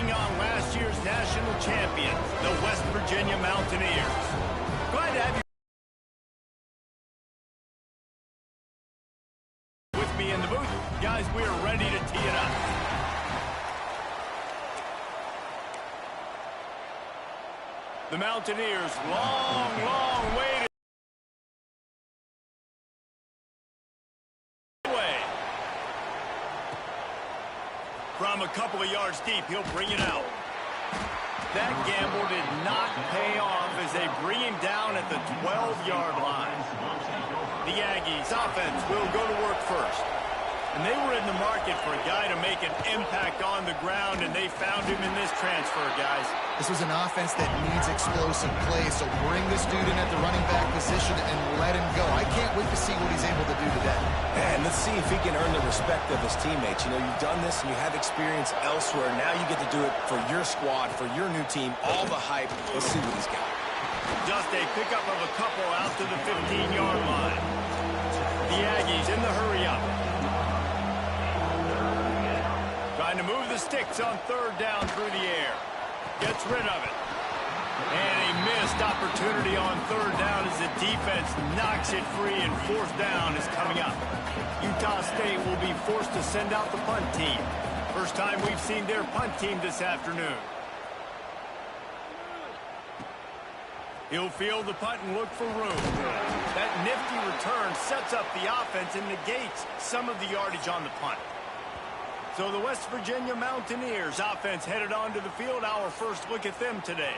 taking on last year's national champions, the West Virginia Mountaineers. Glad to have you with me in the booth. Guys, we are ready to tee it up. The Mountaineers, long way away. From a couple of yards deep, he'll bring it out. That gamble did not pay off as they bring him down at the 12-yard line. The Aggies offense will go to work first. And they were in the market for a guy to make an impact on the ground, and they found him in this transfer, guys. This was an offense that needs explosive plays, so bring this dude in at the running back position and let him go. I can't wait to see what he's able to do today. And let's see if he can earn the respect of his teammates. You know, you've done this and you have experience elsewhere. Now you get to do it for your squad, for your new team, all the hype. Let's see what he's got. Just a pickup of a couple out to the 15-yard line. The Aggies in the hurry-up. Trying to move the sticks on third down through the air. Gets rid of it. And a missed opportunity on third down as the defense knocks it free, and fourth down is coming up. Utah State will be forced to send out the punt team. First time we've seen their punt team this afternoon. He'll field the punt and look for room. That nifty return sets up the offense and negates some of the yardage on the punt. So the West Virginia Mountaineers offense headed onto the field. Our first look at them today.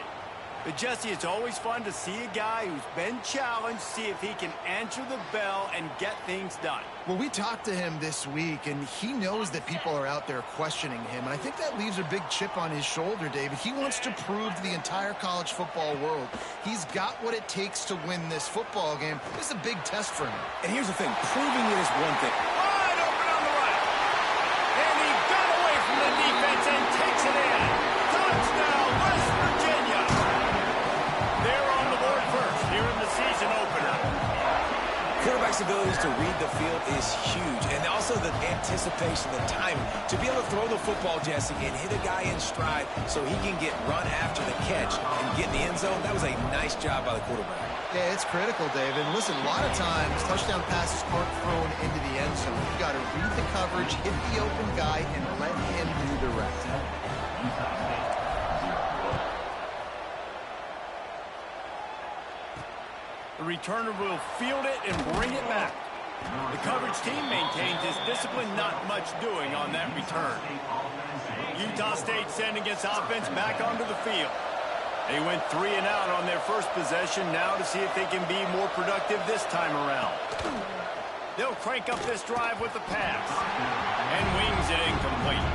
But Jesse, it's always fun to see a guy who's been challenged, see if he can answer the bell and get things done. Well, we talked to him this week, and he knows that people are out there questioning him. And I think that leaves a big chip on his shoulder, David. He wants to prove to the entire college football world he's got what it takes to win this football game. This is a big test for him. And here's the thing. Proving it is one thing. Wide open on the right. And he got away from the defense and takes it in. Touchdown, West Virginia. They're on the board first here in the season opener. Quarterback's abilities to read the field is huge, and also the anticipation, the timing. To be able to throw the football, Jesse, and hit a guy in stride so he can get run after the catch and get in the end zone, that was a nice job by the quarterback. Yeah, it's critical, David. Listen, a lot of times, touchdown passes aren't thrown into the end zone. You've got to read the coverage, hit the open guy, and let him do the rest. The returner will field it and bring it back. The coverage team maintains his discipline, not much doing on that return. Utah State sending its offense back onto the field. They went 3 and out on their first possession, now to see if they can be more productive this time around. They'll crank up this drive with the pass. And wings it incomplete.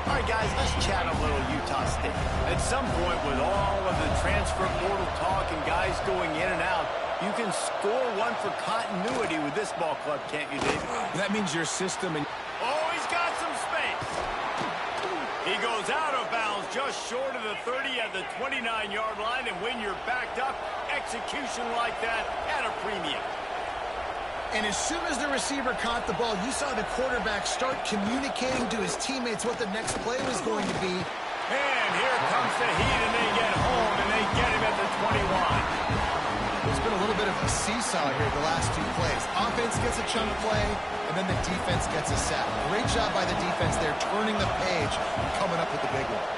All right, guys, let's chat a little Utah State. At some point, with all of the transfer portal talk and guys going in and out, you can score one for continuity with this ball club, can't you, David? That means your system and... Oh, he's got some space. He goes out of bounds just short of the 30 at the 29-yard line, and when you're backed up, execution like that at a premium. And as soon as the receiver caught the ball, you saw the quarterback start communicating to his teammates what the next play was going to be. And here comes the heat, and they get home, and they get him at the 21. There's been a little bit of a seesaw here the last 2 plays. Offense gets a chunk play, and then the defense gets a sack. Great job by the defense there, turning the page and coming up with the big one.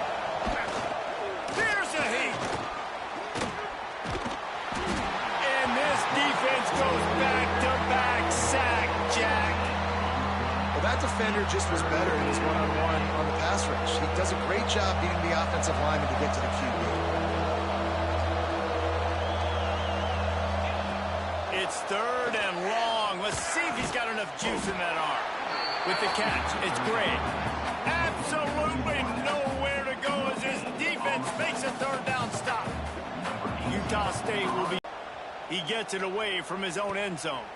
There's the heat. And this defense goes back-to-back sack, Jack. Well, that defender just was better in his one-on-one on the pass rush. He does a great job beating the offensive lineman to get to the QB. It's third and long. Let's see if he's got enough juice in that arm. With the catch, it's great. Absolutely nowhere to go as his defense makes a third down stop. Utah State will be... He gets it away from his own end zone.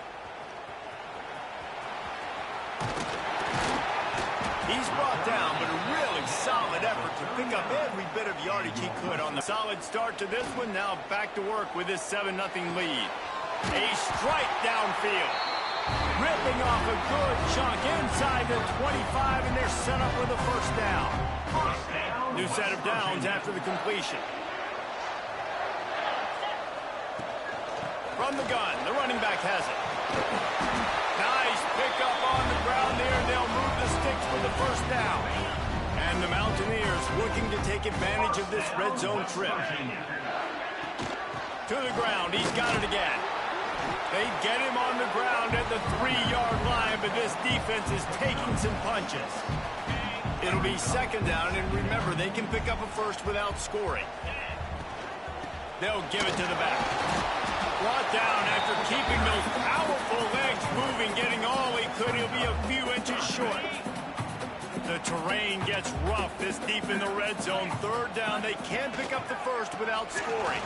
He's brought down, but a really solid effort to pick up every bit of yardage he could on the solid start to this one. Now back to work with his 7-0 lead. A strike downfield. Ripping off a good chunk inside the 25, and they're set up with a first down. New set of downs after the completion. From the gun, the running back has it. Nice pickup on the ground there. They'll move the sticks for the first down. And the Mountaineers looking to take advantage of this red zone trip. To the ground, he's got it again. They get him on the ground at the 3-yard line, but this defense is taking some punches. It'll be second down, and remember, they can pick up a first without scoring. They'll give it to the back. Brought down after keeping those powerful legs moving, getting all he could. He'll be a few inches short. The terrain gets rough this deep in the red zone. Third down, they can pick up the first without scoring.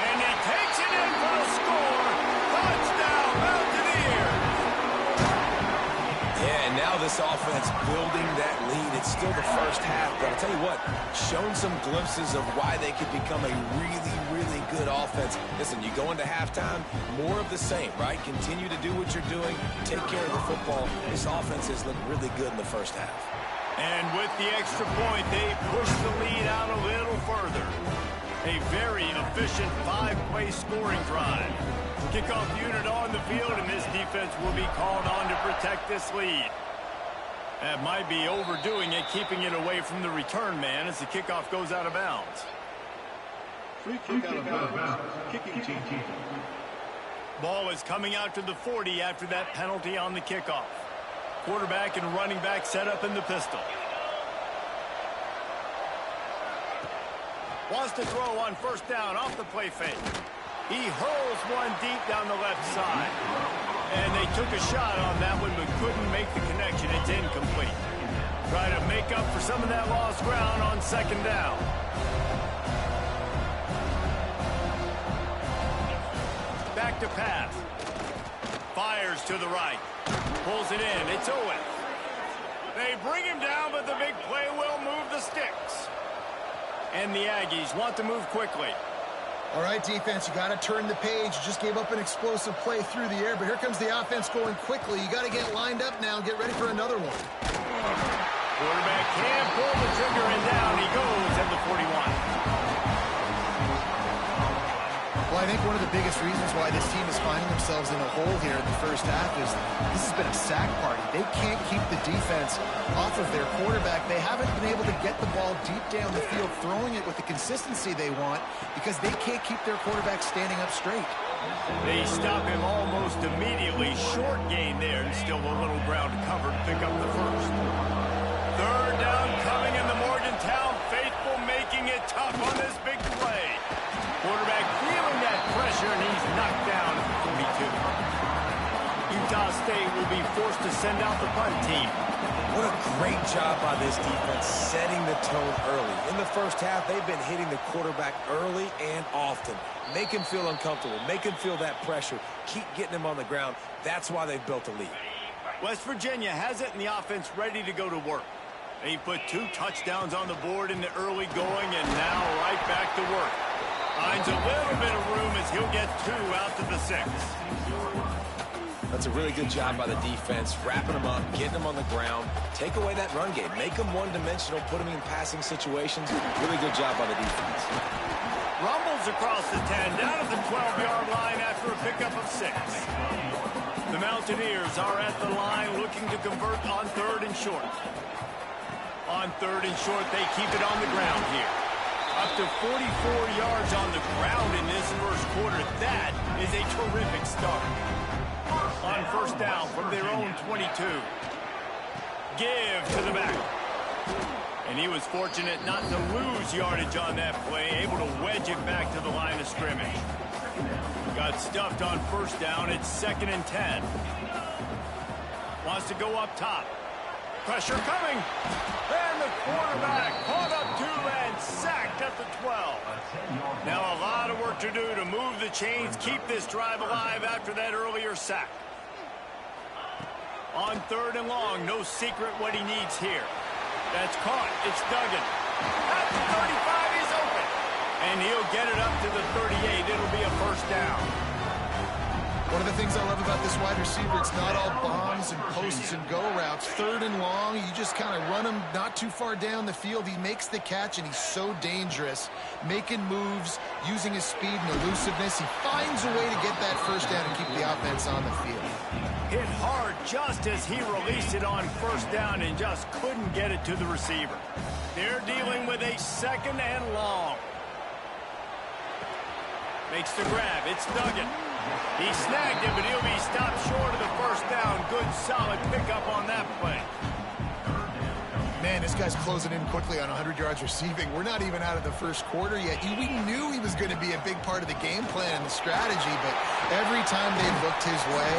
And he takes it in for a score. Touchdown, Mountaineers! Yeah, and now this offense building that lead. It's still the first half, but I'll tell you what, shown some glimpses of why they could become a really, really good offense. Listen, you go into halftime, more of the same, right? Continue to do what you're doing, take care of the football. This offense has looked really good in the first half. And with the extra point, they push the lead out a little further. A very efficient 5-play scoring drive. Kickoff unit on the field, and this defense will be called on to protect this lead. That might be overdoing it, keeping it away from the return man as the kickoff goes out of bounds. Free kick out of bounds. Kicking team. Ball is coming out to the 40 after that penalty on the kickoff. Quarterback and running back set up in the pistol. Wants to throw on first down off the play fake. He hurls one deep down the left side. And they took a shot on that one but couldn't make the connection. It's incomplete. Try to make up for some of that lost ground on second down. Back to pass. Fires to the right. Pulls it in. It's Owen. They bring him down, but the big play will move the sticks. And the Aggies want to move quickly. All right, defense, you got to turn the page. You just gave up an explosive play through the air, but here comes the offense going quickly. You got to get lined up now and get ready for another one. Quarterback can pull the trigger, and down he goes at the 41. Well, I think one of the biggest reasons why this team is finding themselves in a hole here in the first half is this has been a sack party. They can't keep the defense off of their quarterback. They haven't been able to get the ball deep down the field, throwing it with the consistency they want because they can't keep their quarterback standing up straight. They stop him almost immediately. Short gain there, and still a little ground to cover to pick up the first. Third down coming in the Morgantown faithful, making it tough on this big play. Quarterback feeling that pressure, and he's knocked down at the 42. Utah State will be forced to send out the punt team. What a great job by this defense setting the tone early. In the first half, they've been hitting the quarterback early and often. Make him feel uncomfortable. Make him feel that pressure. Keep getting him on the ground. That's why they've built a lead. West Virginia has it, and the offense ready to go to work. They put 2 touchdowns on the board in the early going, and now right back to work. Finds a little bit of room as he'll get 2 out to the 6. That's a really good job by the defense, wrapping them up, getting them on the ground, take away that run game, make them one-dimensional, put them in passing situations. Really good job by the defense. Rumbles across the 10, down at the 12-yard line after a pickup of 6. The Mountaineers are at the line looking to convert on 3rd and short. On 3rd and short, they keep it on the ground here. Up to 44 yards on the ground in this first quarter. That is a terrific start. On first down from their own 22. Give to the back. And he was fortunate not to lose yardage on that play, able to wedge it back to the line of scrimmage. Got stuffed on first down. It's 2nd and 10. Wants to go up top. Pressure coming. And the quarterback caught up 2 and sacked at the 12. Now a lot of work to do to move the chains, keep this drive alive after that earlier sack. On 3rd and long, no secret what he needs here. That's caught. It's Duggan. At the 35, he's open. And he'll get it up to the 38. It'll be a first down. One of the things I love about this wide receiver, it's not all bombs and posts and go routes. Third and long, you just kind of run him not too far down the field. He makes the catch, and he's so dangerous, making moves, using his speed and elusiveness. He finds a way to get that first down and keep the offense on the field. Hit hard just as he released it on first down and just couldn't get it to the receiver. They're dealing with a second and long. Makes the grab. It's Duggan. He snagged it, but he'll be stopped short of the first down. Good, solid pickup on that play. Man, this guy's closing in quickly on 100 yards receiving. We're not even out of the first quarter yet. We knew he was going to be a big part of the game plan and the strategy, but every time they looked his way,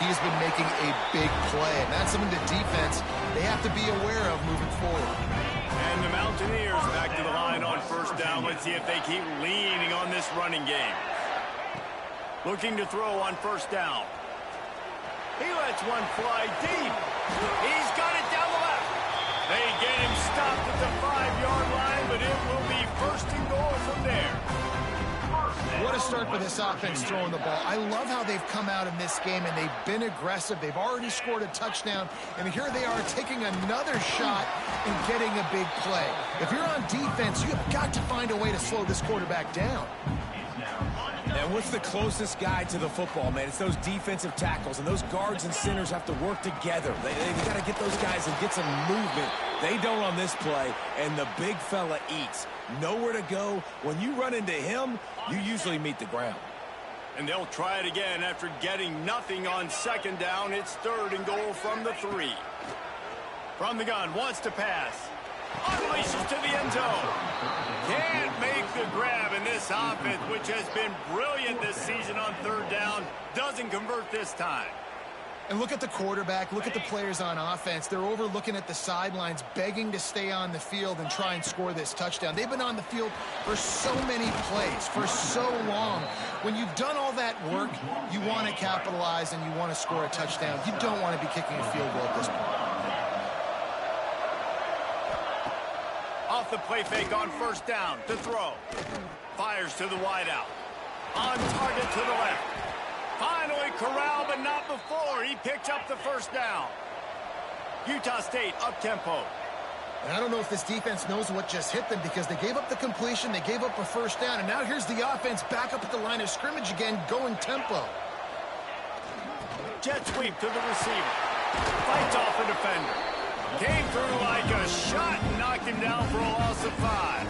he's been making a big play. And that's something the defense, they have to be aware of moving forward. And the Mountaineers back to the line on first down. Let's see if they keep leaning on this running game. Looking to throw on first down. He lets one fly deep. He's got it down the left. They get him stopped at the 5-yard line, but it will be first and goal from there. What a start for this offense throwing the ball. I love how they've come out in this game, and they've been aggressive. They've already scored a touchdown, and here they are taking another shot and getting a big play. If you're on defense, you've got to find a way to slow this quarterback down. And what's the closest guy to the football, man? It's those defensive tackles, and those guards and centers have to work together. They've got to get those guys and get some movement. They don't on this play, and the big fella eats. Nowhere to go. When you run into him, you usually meet the ground. And they'll try it again after getting nothing on second down. It's third and goal from the 3. From the gun, wants to pass. Unleashes to the end zone. Can't make the grab, in this offense, which has been brilliant this season on third down, doesn't convert this time. And look at the quarterback, look at the players on offense. They're over looking at the sidelines, begging to stay on the field and try and score this touchdown. They've been on the field for so many plays, for so long. When you've done all that work, you want to capitalize and you want to score a touchdown. You don't want to be kicking a field goal at this point. Off the play fake on first down to throw. Fires to the wideout. On target to the left. Finally corralled, but not before. He picked up the first down. Utah State up-tempo. And I don't know if this defense knows what just hit them, because they gave up the completion, they gave up a first down, and now here's the offense back up at the line of scrimmage again, going tempo. Jet sweep to the receiver. Fights off a defender. Came through like a shot and knocked him down for a loss of 5.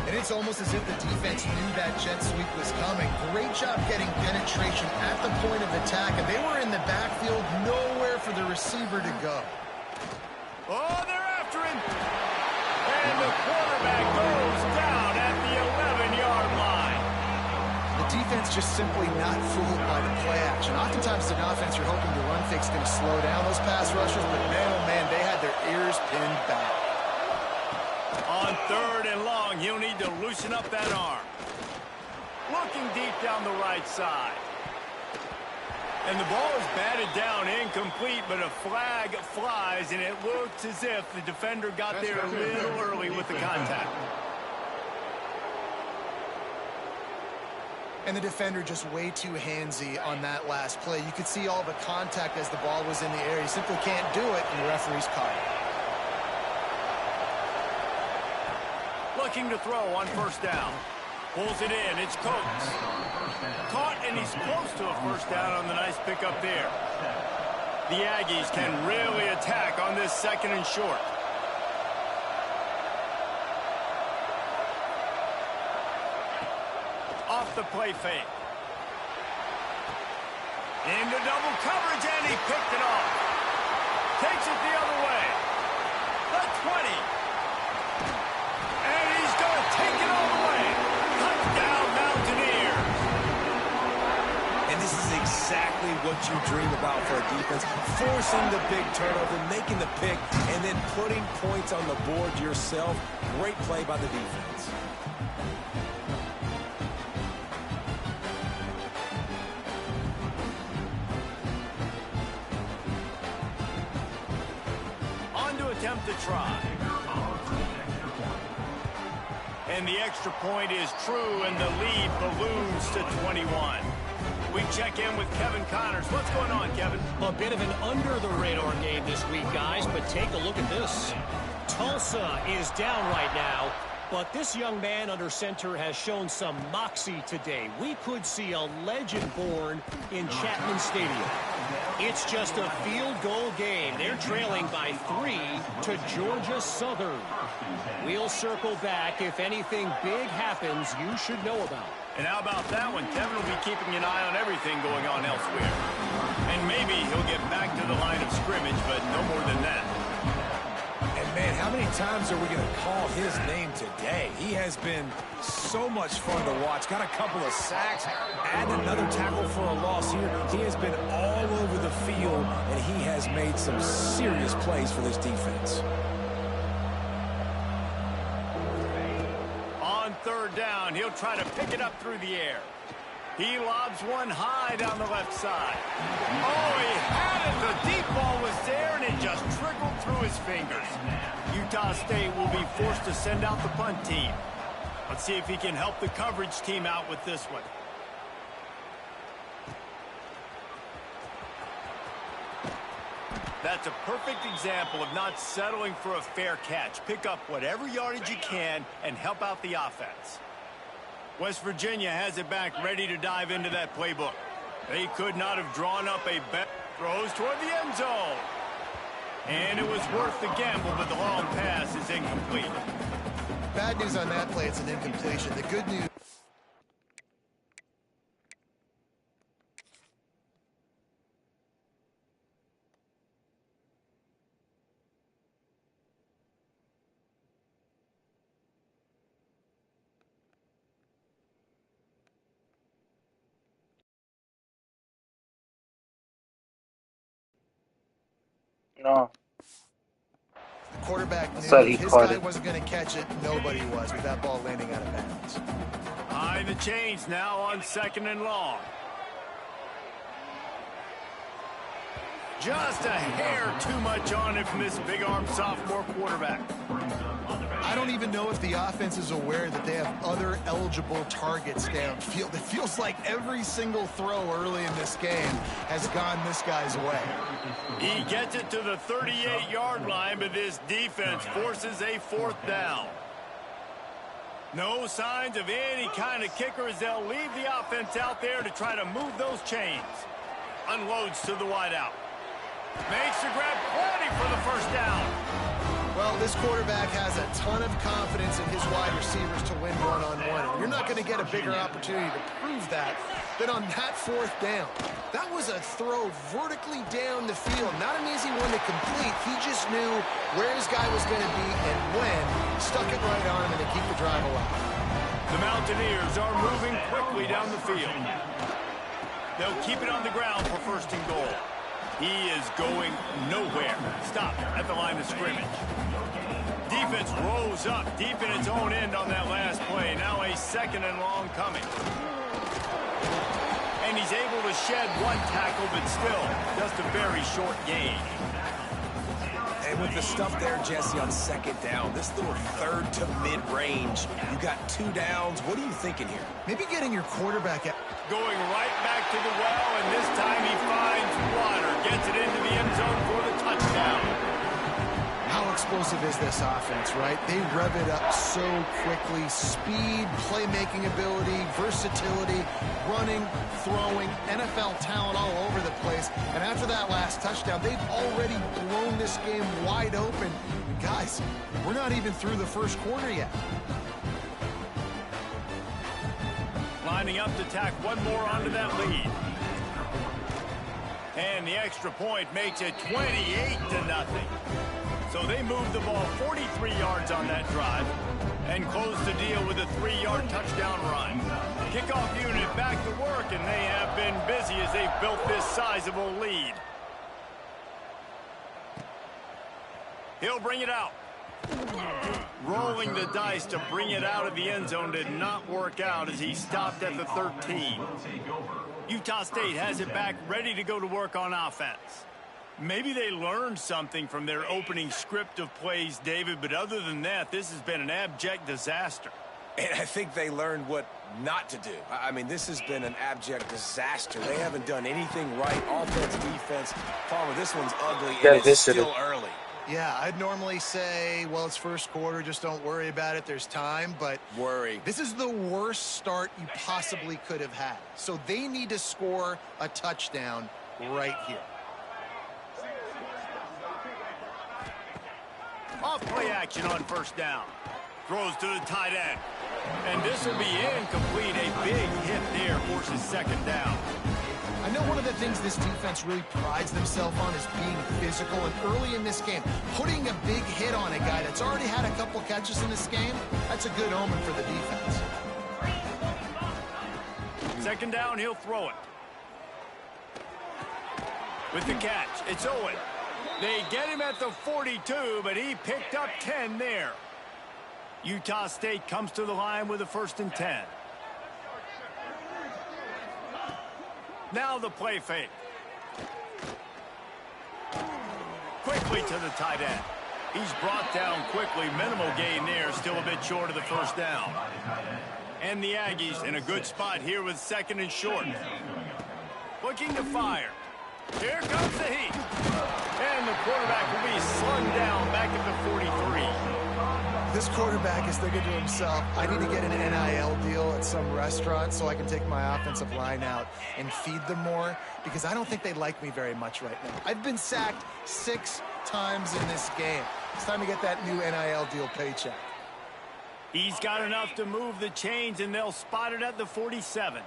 And it's almost as if the defense knew that jet sweep was coming. Great job getting penetration at the point of attack, and they were in the backfield, nowhere for the receiver to go. Oh, they're after him. And the quarterback goes down at the 11-yard line. The defense just simply not fooled by the play action. Oftentimes, an offense, you're hoping the run fake's going to slow down those pass rushers, but man, oh man, they had their ears pinned back. On third and long, he'll need to loosen up that arm. Looking deep down the right side. And the ball is batted down, incomplete, but a flag flies, and it looks as if the defender got there a little early with the contact. And the defender just way too handsy on that last play. You could see all the contact as the ball was in the air. He simply can't do it, and the referee's caught it. Looking to throw on first down. Pulls it in. It's Coates. Caught, and he's close to a first down on the nice pickup there. The Aggies can really attack on this second and short. Off the play fake. Into double coverage, and he picked it off. Takes it the other way. The 20. And he's going to take it all the way. Touchdown, Mountaineers. And this is exactly what you dream about for a defense. Forcing the big turnover, making the pick, and then putting points on the board yourself. Great play by the defense. Attempt to try. And the extra point is true, and the lead balloons to 21. We check in with Kevin Connors. What's going on, Kevin? A bit of an under-the-radar game this week, guys, but take a look at this. Tulsa is down right now, but this young man under center has shown some moxie today. We could see a legend born in Chapman Stadium. It's just a field goal game. They're trailing by 3 to Georgia Southern. We'll circle back. If anything big happens, you should know about. And how about that one? Kevin will be keeping an eye on everything going on elsewhere. And maybe he'll get back to the line of scrimmage, but no more than that. And, man, how many times are we going to call his name today? He has been so much fun to watch. Got a couple of sacks, added another tackle for a loss here. He has been all over the field, and he has made some serious plays for this defense. On third down, he'll try to pick it up through the air. He lobs one high down the left side. Oh, he had it. The deep ball was there, and it just trickled through his fingers. Utah State will be forced to send out the punt team. Let's see if he can help the coverage team out with this one. That's a perfect example of not settling for a fair catch. Pick up whatever yardage you can and help out the offense. West Virginia has it back, ready to dive into that playbook. They could not have drawn up a better throws toward the end zone. And it was worth the gamble, but the long pass is incomplete. Bad news on that play, it's an incompletion. The good news... No. The quarterback knew So he if his caught guy it. wasn't going to catch it, nobody was with that ball landing out of bounds. High the chains now on 2nd and long. Just a hair too much on it from this big-arm sophomore quarterback. I don't even know if the offense is aware that they have other eligible targets downfield. It feels like every single throw early in this game has gone this guy's way. He gets it to the 38-yard line, but this defense forces a 4th down. No signs of any kind of kicker as they'll leave the offense out there to try to move those chains. Unloads to the wideout. Makes the grab plenty for the 1st down. Well, this quarterback has a ton of confidence in his wide receivers to win one-on-one. You're not going to get a bigger opportunity to prove that than on that 4th down. That was a throw vertically down the field. Not an easy one to complete. He just knew where his guy was going to be and when. Stuck it right on him and to keep the drive alive. The Mountaineers are moving quickly down the field. They'll keep it on the ground for 1st and goal. He is going nowhere. Stop at the line of scrimmage. Defense rose up deep in its own end on that last play. Now a 2nd and long coming. And he's able to shed one tackle, but still just a very short gain. And with the stuff there, Jesse, on 2nd down, this little 3rd to mid-range, you got 2 downs. What are you thinking here? Maybe getting your quarterback out. Going right back to the well, and this time he finds water. Gets it into the end zone for the touchdown. How explosive is this offense, right? They rev it up so quickly. Speed, playmaking ability, versatility, running, throwing, NFL talent all over the place. And after that last touchdown, they've already blown this game wide open. Guys, we're not even through the 1st quarter yet. Lining up to tack one more onto that lead. And the extra point makes it 28-0. So they move the ball 43 yards on that drive and close the deal with a 3-yard touchdown run. Kickoff unit back to work, and they have been busy as they've built this sizable lead. He'll bring it out. Rolling the dice to bring it out of the end zone did not work out as he stopped at the 13. Utah State has it back, ready to go to work on offense. Maybe they learned something from their opening script of plays, David, but other than that, this has been an abject disaster. And I think they learned what not to do. I mean, this has been an abject disaster. They haven't done anything right. Offense, defense. Palmer, this one's ugly, and it's still early. Yeah, I'd normally say, well, it's first quarter, just don't worry about it, there's time, but this is the worst start you possibly could have had. So they need to score a touchdown right here. Off play action on first down. Throws to the tight end. And this will be incomplete. A big hit there forces second down. I know one of the things this defense really prides themselves on is being physical, and early in this game, putting a big hit on a guy that's already had a couple catches in this game, that's a good omen for the defense. Second down, he'll throw it. With the catch, it's Owen. They get him at the 42, but he picked up 10 there. Utah State comes to the line with a 1st and 10. Now the play fake. Quickly to the tight end. He's brought down quickly. Minimal gain there. Still a bit short of the first down. And the Aggies in a good spot here with 2nd and short. Looking to fire. Here comes the heat. And the quarterback will be slung down back at the 43. This quarterback is thinking to himself, I need to get an NIL deal at some restaurant so I can take my offensive line out and feed them more, because I don't think they like me very much right now. I've been sacked 6 times in this game. It's time to get that new NIL deal paycheck. He's got enough to move the chains, and they'll spot it at the 47.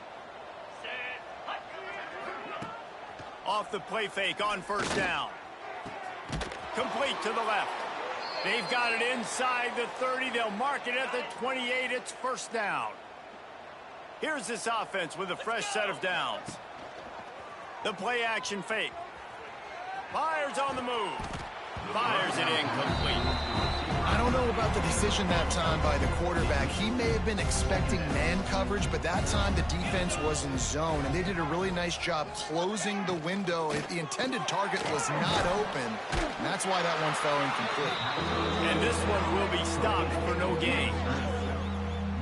Off the play fake on first down. Complete to the left. They've got it inside the 30. They'll mark it at the 28. It's first down. Here's this offense with a fresh set of downs. The play action fake. Fires on the move. Fires it incomplete. I don't know about the decision that time by the quarterback. He may have been expecting man coverage, but that time the defense was in zone, and they did a really nice job closing the window. The intended target was not open, and that's why that one fell incomplete. And this one will be stopped for no gain.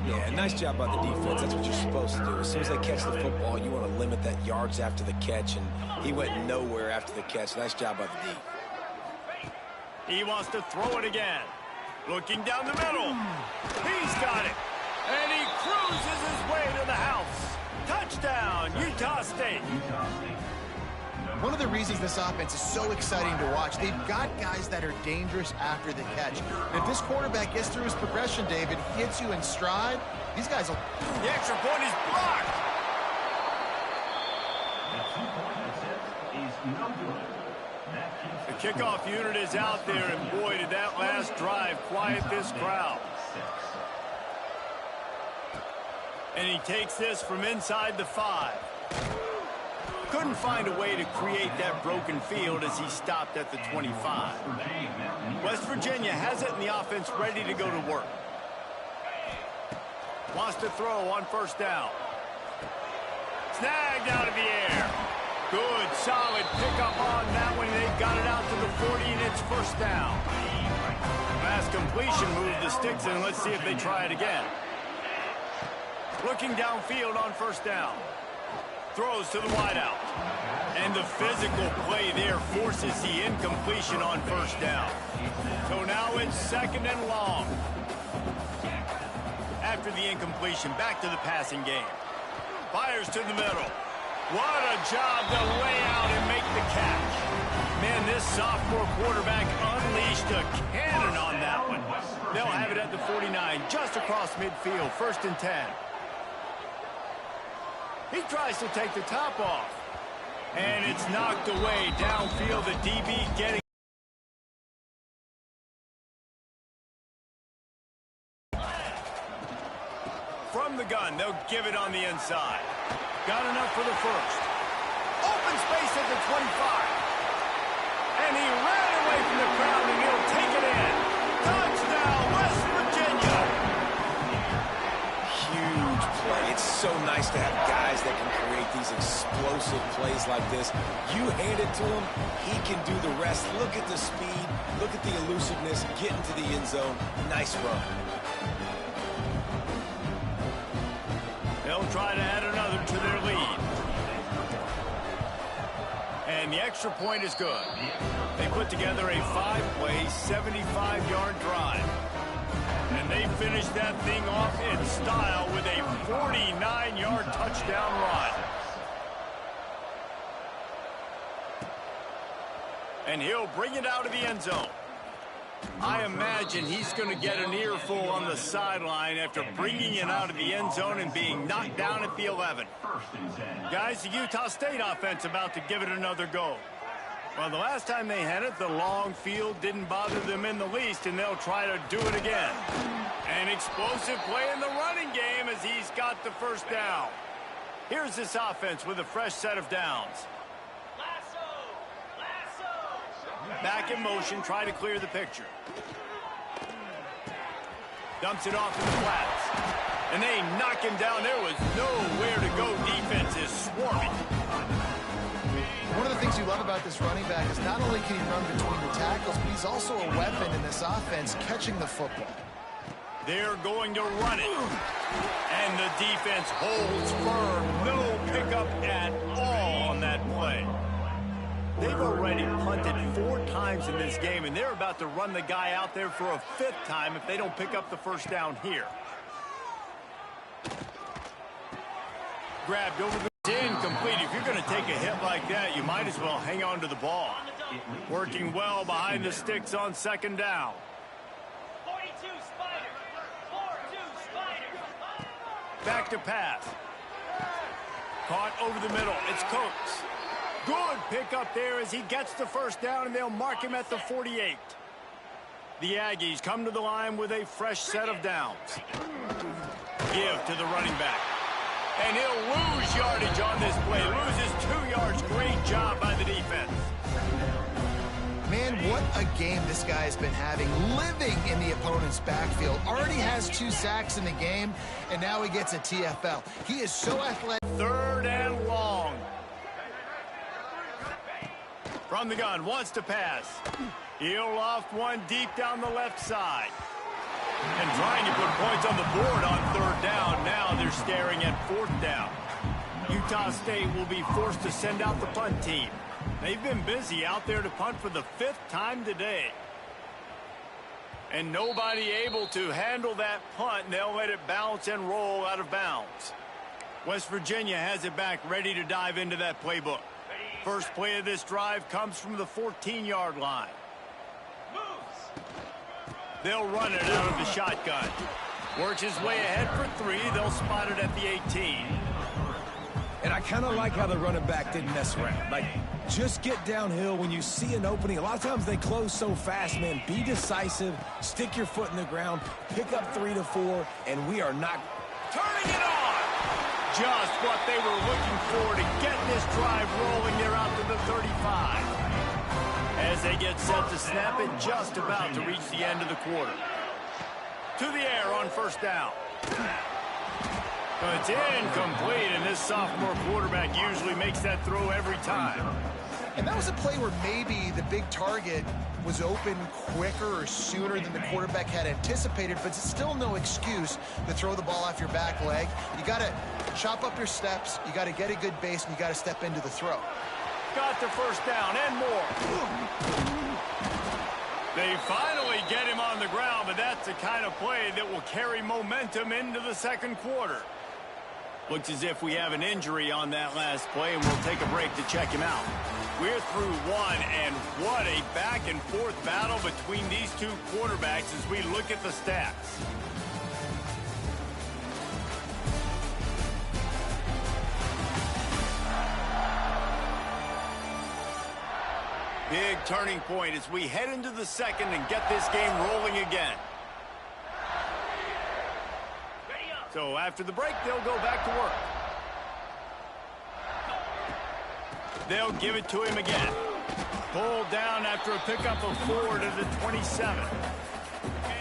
Yeah, nice job by the defense. That's what you're supposed to do. As soon as they catch the football, you want to limit that yards after the catch, and he went nowhere after the catch. Nice job by the D. He wants to throw it again. Looking down the middle. He's got it. And he cruises his way to the house. Touchdown, Utah State. One of the reasons this offense is so exciting to watch, they've got guys that are dangerous after the catch. And if this quarterback gets through his progression, David, hits you in stride, these guys will... The extra point is blocked. The kickoff unit is out there, and boy, did that last drive quiet this crowd. And he takes this from inside the 5. Couldn't find a way to create that broken field as he stopped at the 25. West Virginia has it, and the offense ready to go to work. Wants to throw on first down. Snagged out of the air. Good, solid pickup on that one. They've got it out to the 40, and it's first down. Last completion moved the sticks in. Let's see if they try it again. Looking downfield on first down. Throws to the wideout. And the physical play there forces the incompletion on first down. So now it's 2nd and long. After the incompletion, back to the passing game. Fires to the middle. What a job to lay out and make the catch. Man, this sophomore quarterback unleashed a cannon on that one. They'll have it at the 49, just across midfield, 1st and 10. He tries to take the top off. And it's knocked away downfield. The DB getting... From the gun, they'll give it on the inside. Got enough for the first. Open space at the 25. And he ran away from the crowd, and he'll take it in. Touchdown, West Virginia. Huge play. It's so nice to have guys that can create these explosive plays like this. You hand it to him, he can do the rest. Look at the speed. Look at the elusiveness. Get into the end zone. Nice run. They'll try to add another to their lead. And the extra point is good. They put together a 5-play, 75-yard drive. And they finished that thing off in style with a 49-yard touchdown run. And he'll bring it out of the end zone. I imagine he's going to get an earful on the sideline after bringing it out of the end zone and being knocked down at the 11. Guys, the Utah State offense about to give it another go. Well, the last time they had it, the long field didn't bother them in the least, and they'll try to do it again. An explosive play in the running game as he's got the first down. Here's this offense with a fresh set of downs. Back in motion, try to clear the picture. Dumps it off to the flats. And they knock him down. There was nowhere to go. Defense is swarming. One of the things you love about this running back is not only can he run between the tackles, but he's also a weapon in this offense, catching the football. They're going to run it. And the defense holds firm. No pickup at all on that play. They've already punted 4 times in this game, and they're about to run the guy out there for a 5th time if they don't pick up the first down here. Grabbed over the incomplete. If you're going to take a hit like that, you might as well hang on to the ball. Working well behind the sticks on 2nd down. 42 Spider. 4-2 Spider. Back to pass. Caught over the middle. It's Coates. Good pickup there as he gets the first down, and they'll mark him at the 48. The Aggies come to the line with a fresh set of downs. Give to the running back. And he'll lose yardage on this play. Loses 2 yards. Great job by the defense. Man, what a game this guy's been having, living in the opponent's backfield. Already has 2 sacks in the game, and now he gets a TFL. He is so athletic. 3rd and long. From the gun, wants to pass. He'll loft one deep down the left side. And trying to put points on the board on 3rd down. Now they're staring at 4th down. Utah State will be forced to send out the punt team. They've been busy out there to punt for the 5th time today. And nobody able to handle that punt, and they'll let it bounce and roll out of bounds. West Virginia has it back, ready to dive into that playbook. First play of this drive comes from the 14-yard line. They'll run it out of the shotgun. Works his way ahead for 3. They'll spot it at the 18. And I kind of like how the running back didn't mess around. Like, just get downhill when you see an opening. A lot of times they close so fast, man. Be decisive. Stick your foot in the ground. Pick up 3 to 4, and we are not turning it on. Just what they were looking for to get this drive rolling. They're out to the 35. As they get set to snap it, just about to reach the end of the quarter. To the air on 1st down. But it's incomplete, and this sophomore quarterback usually makes that throw every time. And that was a play where maybe the big target was open quicker or sooner than the quarterback had anticipated, but it's still no excuse to throw the ball off your back leg. You got to chop up your steps, you got to get a good base, and you got to step into the throw. Got the first down and more. They finally get him on the ground, but that's the kind of play that will carry momentum into the 2nd quarter. Looks as if we have an injury on that last play, and we'll take a break to check him out. We're through 1, and what a back-and-forth battle between these 2 quarterbacks as we look at the stats. Big turning point as we head into the 2nd and get this game rolling again. So after the break, they'll go back to work. They'll give it to him again. Pulled down after a pickup of 4 to the 27.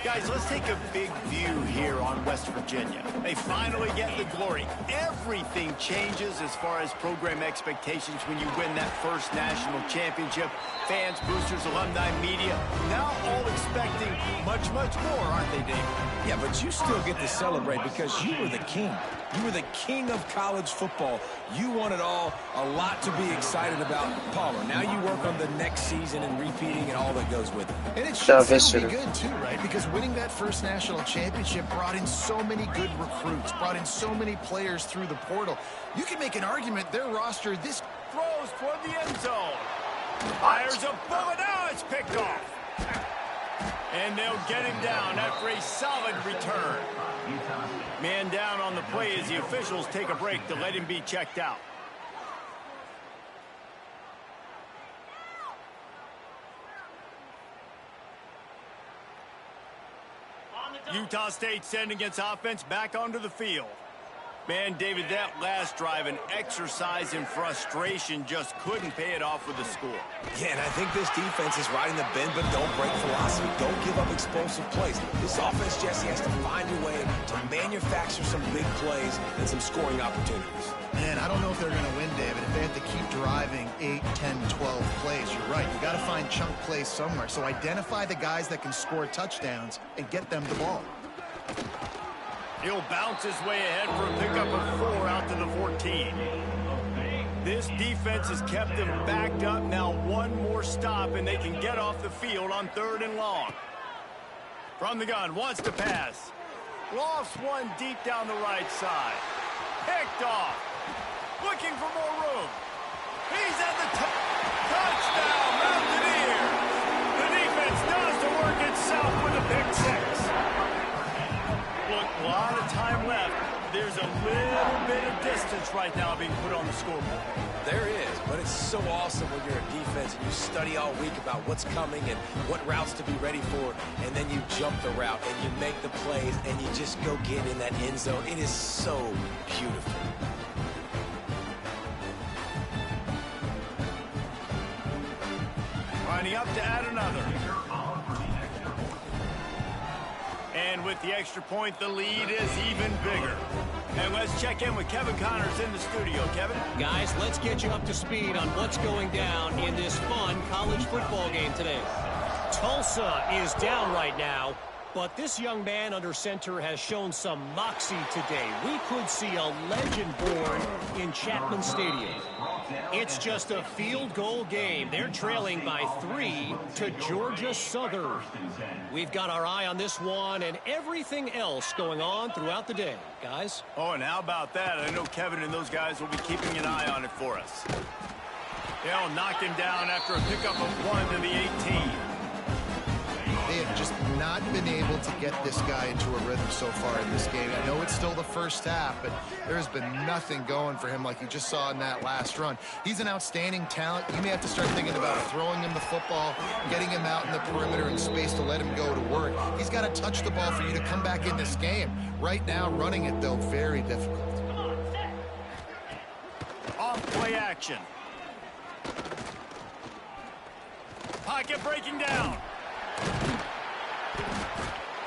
Guys, let's take a big view here on West Virginia. They finally get the glory. Everything changes as far as program expectations when you win that first national championship. Fans, boosters, alumni, media, now all expecting much, much more, aren't they, Dave? Yeah, but you still get to celebrate because you were the king. You were the king of college football. You won it all. A lot to be excited about, Palmer. Now you work on the next season and repeating and all that goes with it. And it should still be good, too, right? Because winning that first national championship brought in so many good recruits, brought in so many players through the portal. You can make an argument their roster this throws toward the end zone. Fires a bullet. Now it's picked off. And they'll get him down after a solid return. Man down on the play as the officials take a break to let him be checked out. Utah State sending its offense back onto the field. Man, David, that last drive, an exercise in frustration, just couldn't pay it off with the score. Yeah, and I think this defense is riding the bend, but don't break philosophy. Don't give up explosive plays. This offense, Jesse, has to find a way to manufacture some big plays and some scoring opportunities. Man, I don't know if they're going to win, David, if they have to keep driving 8, 10, 12 plays. You're right. You got to find chunk plays somewhere. So identify the guys that can score touchdowns and get them the ball. He'll bounce his way ahead for a pickup of 4 out to the 14. This defense has kept them backed up. Now one more stop, and they can get off the field on 3rd and long. From the gun, wants to pass. Lofts one deep down the right side. Picked off. Looking for more room. He's at the touchdown, Mountaineers. The defense does the work itself with a pick 6. Look, a lot of time left. There's a little bit of distance right now being put on the scoreboard. There is, but it's so awesome when you're a defense and you study all week about what's coming and what routes to be ready for, and then you jump the route and you make the plays and you just go get in that end zone. It is so beautiful. Lining up to add another. And with the extra point, the lead is even bigger. And let's check in with Kevin Connors in the studio. Kevin? Guys, let's get you up to speed on what's going down in this fun college football game today. Tulsa is down right now, but this young man under center has shown some moxie today. We could see a legend born in Chapman Stadium. It's just a field goal game. They're trailing by 3 to Georgia Southern. We've got our eye on this one and everything else going on throughout the day, guys. Oh, and how about that? I know Kevin and those guys will be keeping an eye on it for us. They'll knock him down after a pickup of 1 to the 18. They have just not been able to get this guy into a rhythm so far in this game. I know it's still the first half, but there has been nothing going for him like you just saw in that last run. He's an outstanding talent. You may have to start thinking about throwing him the football, getting him out in the perimeter in space to let him go to work. He's got to touch the ball for you to come back in this game. Right now, running it, though, very difficult. Off play action. Pocket breaking down.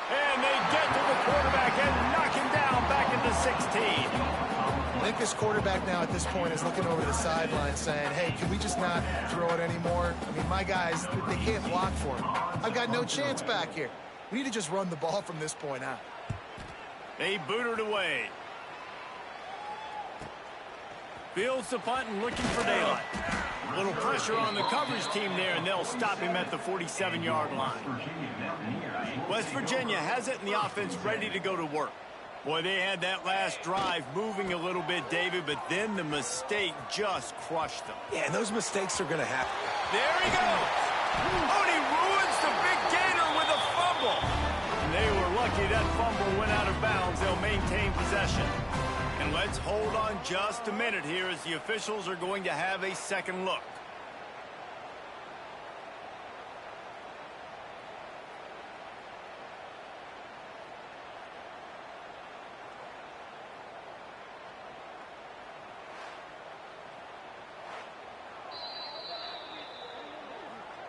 And they get to the quarterback and knock him down back into 16. I think this quarterback now at this point is looking over the sideline saying, hey, can we just not throw it anymore? I mean, my guys, they can't block for him. I've got no chance back here. We need to just run the ball from this point out. They boot it away. Fields the punt and looking for daylight. A little pressure on the coverage team there, and they'll stop him at the 47-yard line. West Virginia has it, and the offense ready to go to work. Boy, they had that last drive moving a little bit, David, but then the mistake just crushed them. Yeah, and those mistakes are going to happen. There he goes. Oh, and he ruins the big gator with a fumble. And they were lucky that fumble went out of bounds. They'll maintain possession. And let's hold on just a minute here as the officials are going to have a second look.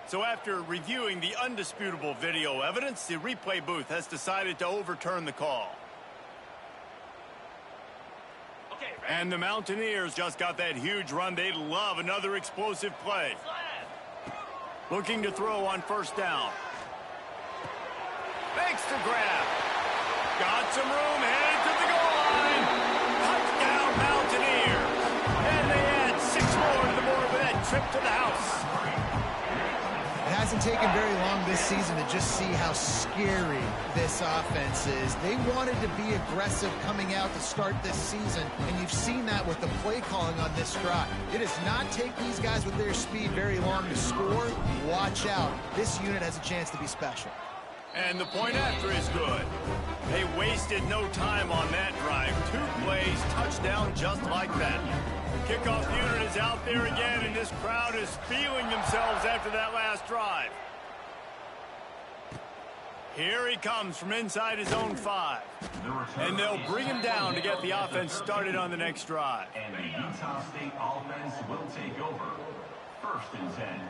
So after reviewing the undisputable video evidence, the replay booth has decided to overturn the call. And the Mountaineers just got that huge run. They love another explosive play. Looking to throw on first down. Makes the grab. Got some room, headed to the goal line. trip to the house. It hasn't taken very long this season to just see how scary this offense is. They wanted to be aggressive coming out to start this season, and you've seen that with the play calling on this drive. It does not take these guys with their speed very long to score. Watch out. This unit has a chance to be special. And the point after is good. They wasted no time on that drive. 2 plays, touchdown just like that. Kickoff unit is out there again, and this crowd is feeling themselves after that last drive. Here he comes from inside his own 5. And they'll bring him down to get the offense started on the next drive. And the Utah State offense will take over. 1st and 10.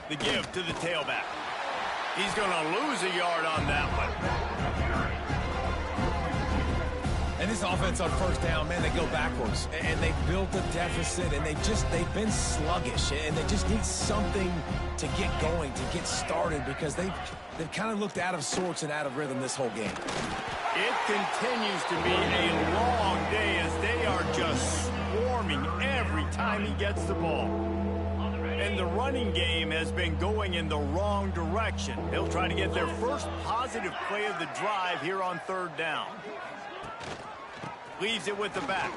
The give to the tailback. He's going to lose a yard on that one. And this offense on 1st down, man, they go backwards. And they built a deficit, and they've been sluggish. And they just need something to get going, to get started, because they've kind of looked out of sorts and out of rhythm this whole game. It continues to be a long day as they are just swarming every time he gets the ball. And the running game has been going in the wrong direction. They'll try to get their first positive play of the drive here on 3rd down. Leaves it with the back.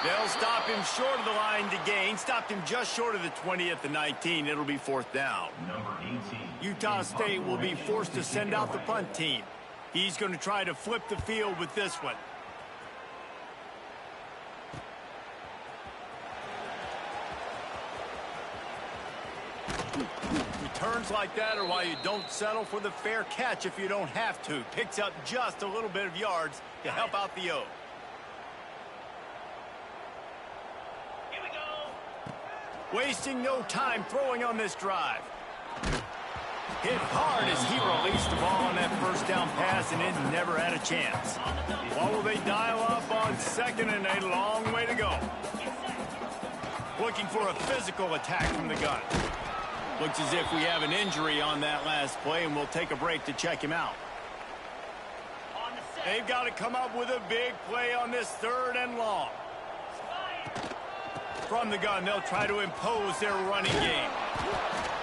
They'll stop him short of the line to gain. Stopped him just short of the 20 at the 19. It'll be 4th down. Number 18. Utah State will be forced to send out the punt team. He's going to try to flip the field with this one. Returns like that are why you don't settle for the fair catch if you don't have to. Picks up just a little bit of yards to help out the O. Here we go. Wasting no time throwing on this drive. Hit hard as he released the ball on that 1st down pass, and it never had a chance. What will they dial up on 2nd and a long way to go? Looking for a physical attack from the gun. Looks as if we have an injury on that last play, and we'll take a break to check him out. They've got to come up with a big play on this 3rd and long. From the gun, they'll try to impose their running game.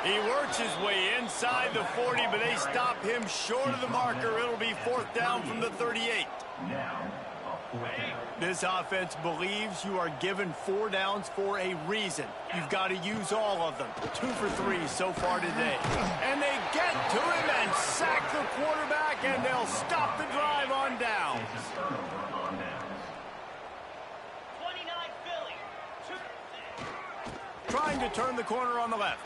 He works his way inside the 40, but they stop him short of the marker. It'll be 4th down from the 38. Now, a 4th down. This offense believes you are given 4 downs for a reason. You've got to use all of them. 2 for 3 so far today. And they get to him and sack the quarterback, and they'll stop the drive on down. It's a turnover on downs. 29 Philly. Trying to turn the corner on the left.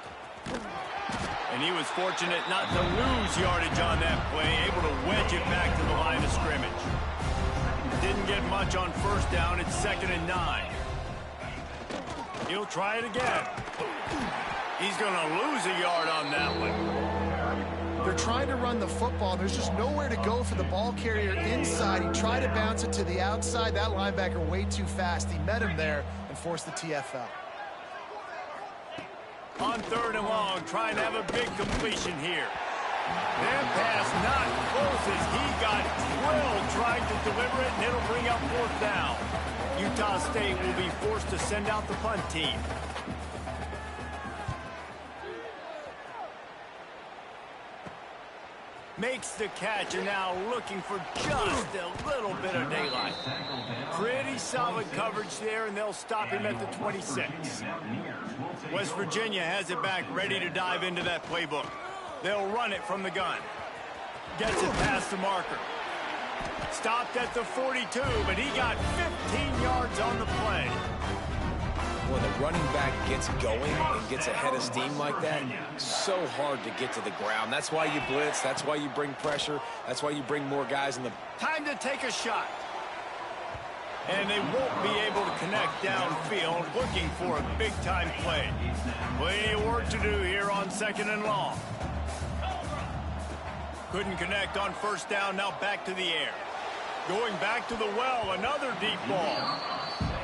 And he was fortunate not to lose yardage on that play, able to wedge it back to the line of scrimmage. Didn't get much on 1st down. It's 2nd and 9. He'll try it again. He's going to lose a yard on that one. They're trying to run the football. There's just nowhere to go for the ball carrier inside. He tried to bounce it to the outside. That linebacker way too fast. He met him there and forced the TFL. On 3rd and long, trying to have a big completion here. That pass not close as he got drilled trying to deliver it, and it'll bring up 4th down. Utah State will be forced to send out the punt team. Makes the catch, and now looking for just a little bit of daylight. Pretty solid coverage there, and they'll stop him at the 26. West Virginia has it back, ready to dive into that playbook. They'll run it from the gun. Gets it past the marker. Stopped at the 42, but he got 15 yards on the play. When the running back gets going and gets ahead of steam like that, so hard to get to the ground. That's why you blitz. That's why you bring pressure. That's why you bring more guys in the... Time to take a shot. And they won't be able to connect downfield, looking for a big-time play. Plenty of work to do here on 2nd and long. Couldn't connect on 1st down, now back to the air. Going back to the well, another deep ball.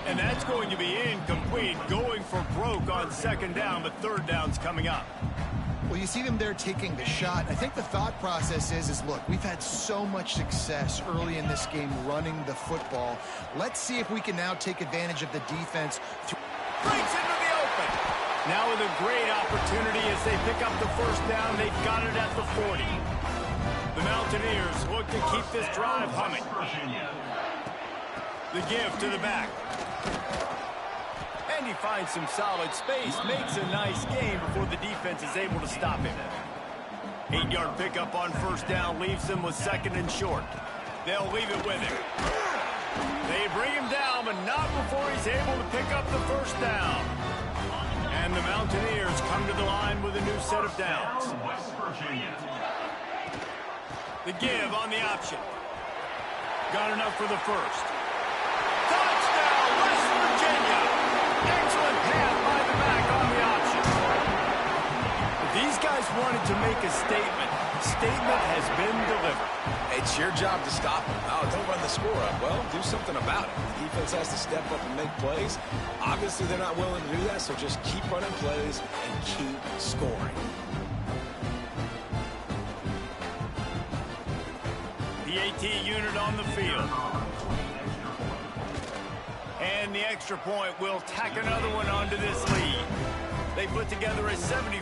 And that's going to be incomplete, going for broke on 2nd down, but 3rd down's coming up. Well, you see them there taking the shot. I think the thought process is look, we've had so much success early in this game running the football. Let's see if we can now take advantage of the defense. Breaks into the open. Now with a great opportunity as they pick up the first down. They've got it at the 40. The Mountaineers look to keep this drive humming. The give to the back. And he finds some solid space, makes a nice gain before the defense is able to stop him. 8-yard pickup on first down leaves them with second and short. They'll leave it with him. They bring him down, but not before he's able to pick up the first down. And the Mountaineers come to the line with a new set of downs. The give on the option. Got enough for the first. Touchdown, West Virginia! Excellent pass by the back on the option. These guys wanted to make a statement. Statement has been delivered. It's your job to stop them. Oh, don't run the score up. Well, do something about it. The defense has to step up and make plays. Obviously, they're not willing to do that, so just keep running plays and keep scoring. The AT unit on the field. And the extra point will tack another one onto this lead. They put together a 70.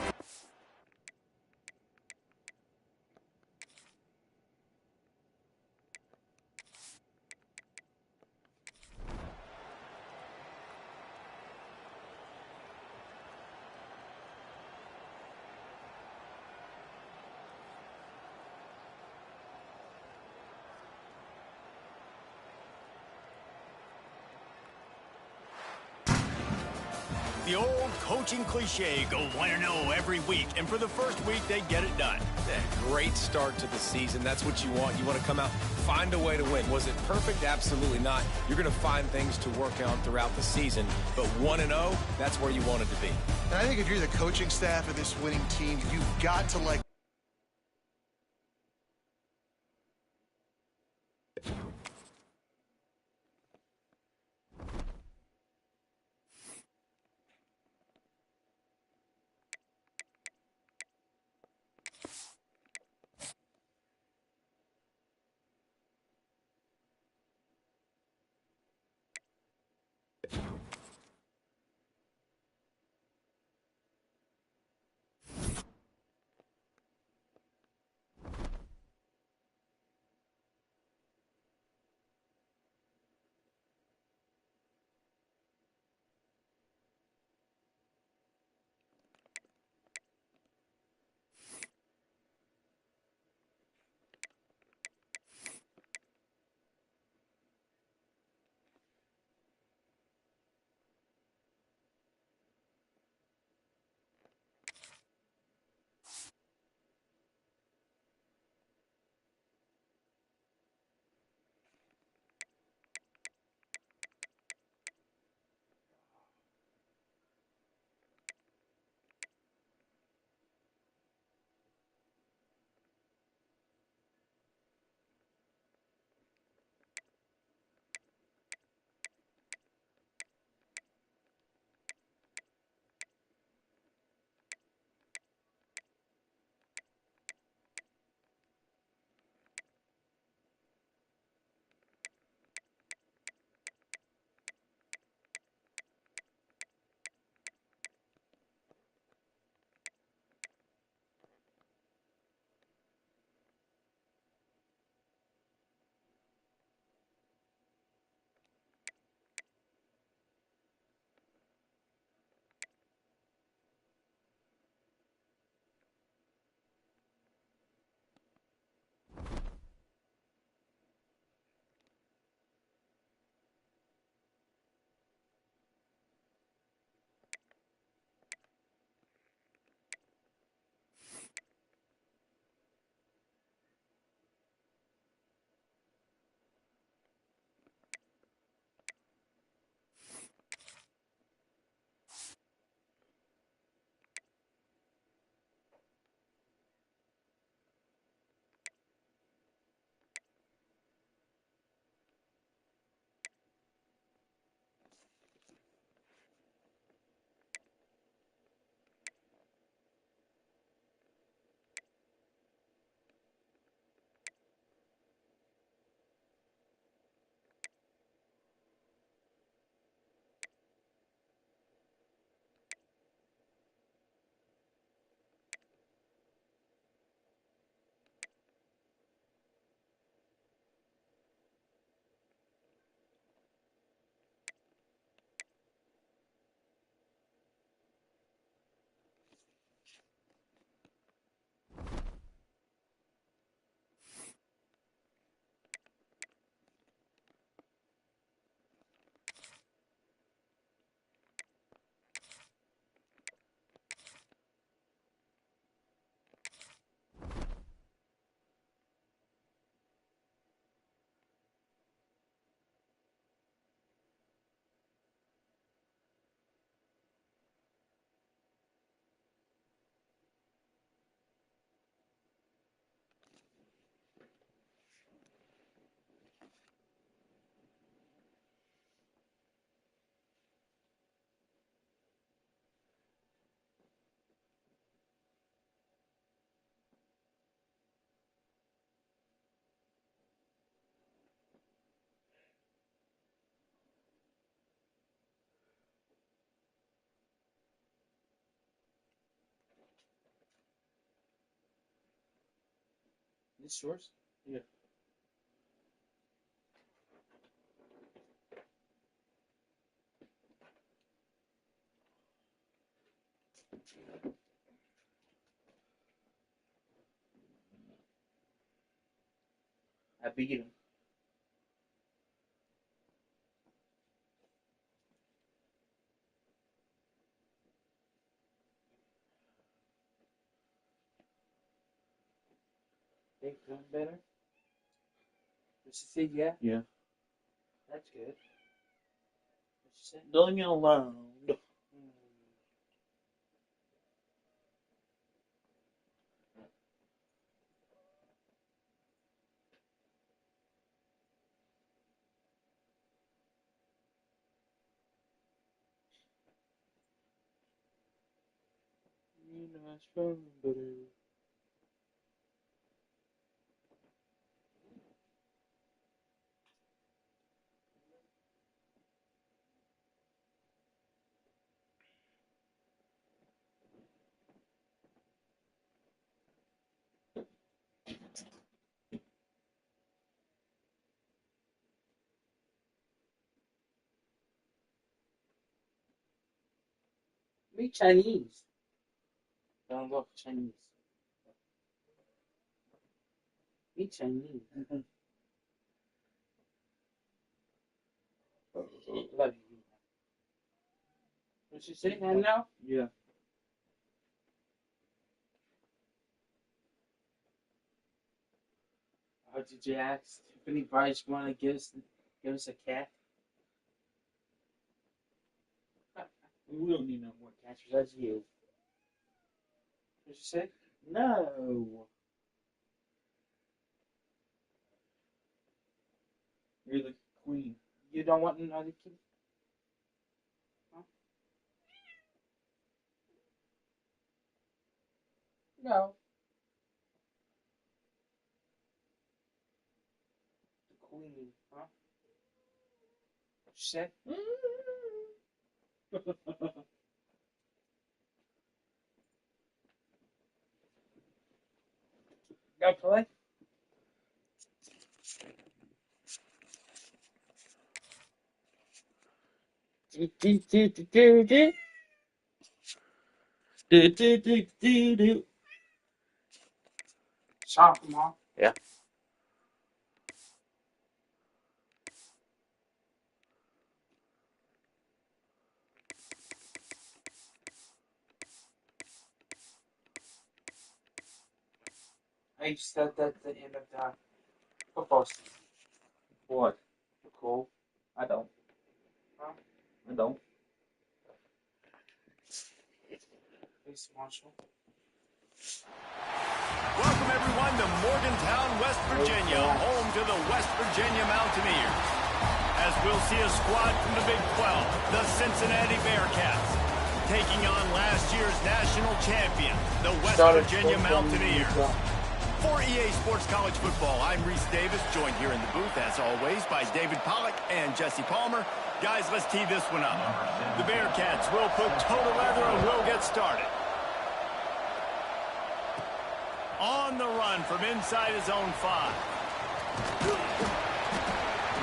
The old coaching cliche, go 1-0 every week, and for the first week, they get it done. Yeah, great start to the season. That's what you want. You want to come out, find a way to win. Was it perfect? Absolutely not. You're going to find things to work on throughout the season, but 1-0, that's where you want it to be. And I think if you're the coaching staff of this winning team, you've got to like This yours? Yeah. I beat him. They feeling better? Did she say yeah? Yeah. That's good. What she said? Don't leave me alone. You know it's feeling better. Me Chinese. I don't love Chinese. Me Chinese. Love you. What she say? And now? Yeah. Did you ask if anybody want to give us a cat? We don't need no more cats besides you. What you say? No. You're the queen. You don't want another kid? Huh? No. The queen, huh? What you say? Go play. Shop them all. Yeah. I just said that at the end of the football season. What? Cool. I don't. Huh? I don't. Please, Marshall. Welcome, everyone, to Morgantown, West Virginia, home to the West Virginia Mountaineers. As we'll see a squad from the Big 12, the Cincinnati Bearcats, taking on last year's national champion, the West Virginia Mountaineers. For EA Sports College Football, I'm Reese Davis, joined here in the booth, as always, by David Pollack and Jesse Palmer. Guys, let's tee this one up. The Bearcats will put total leather and we'll get started. On the run from inside his own 5.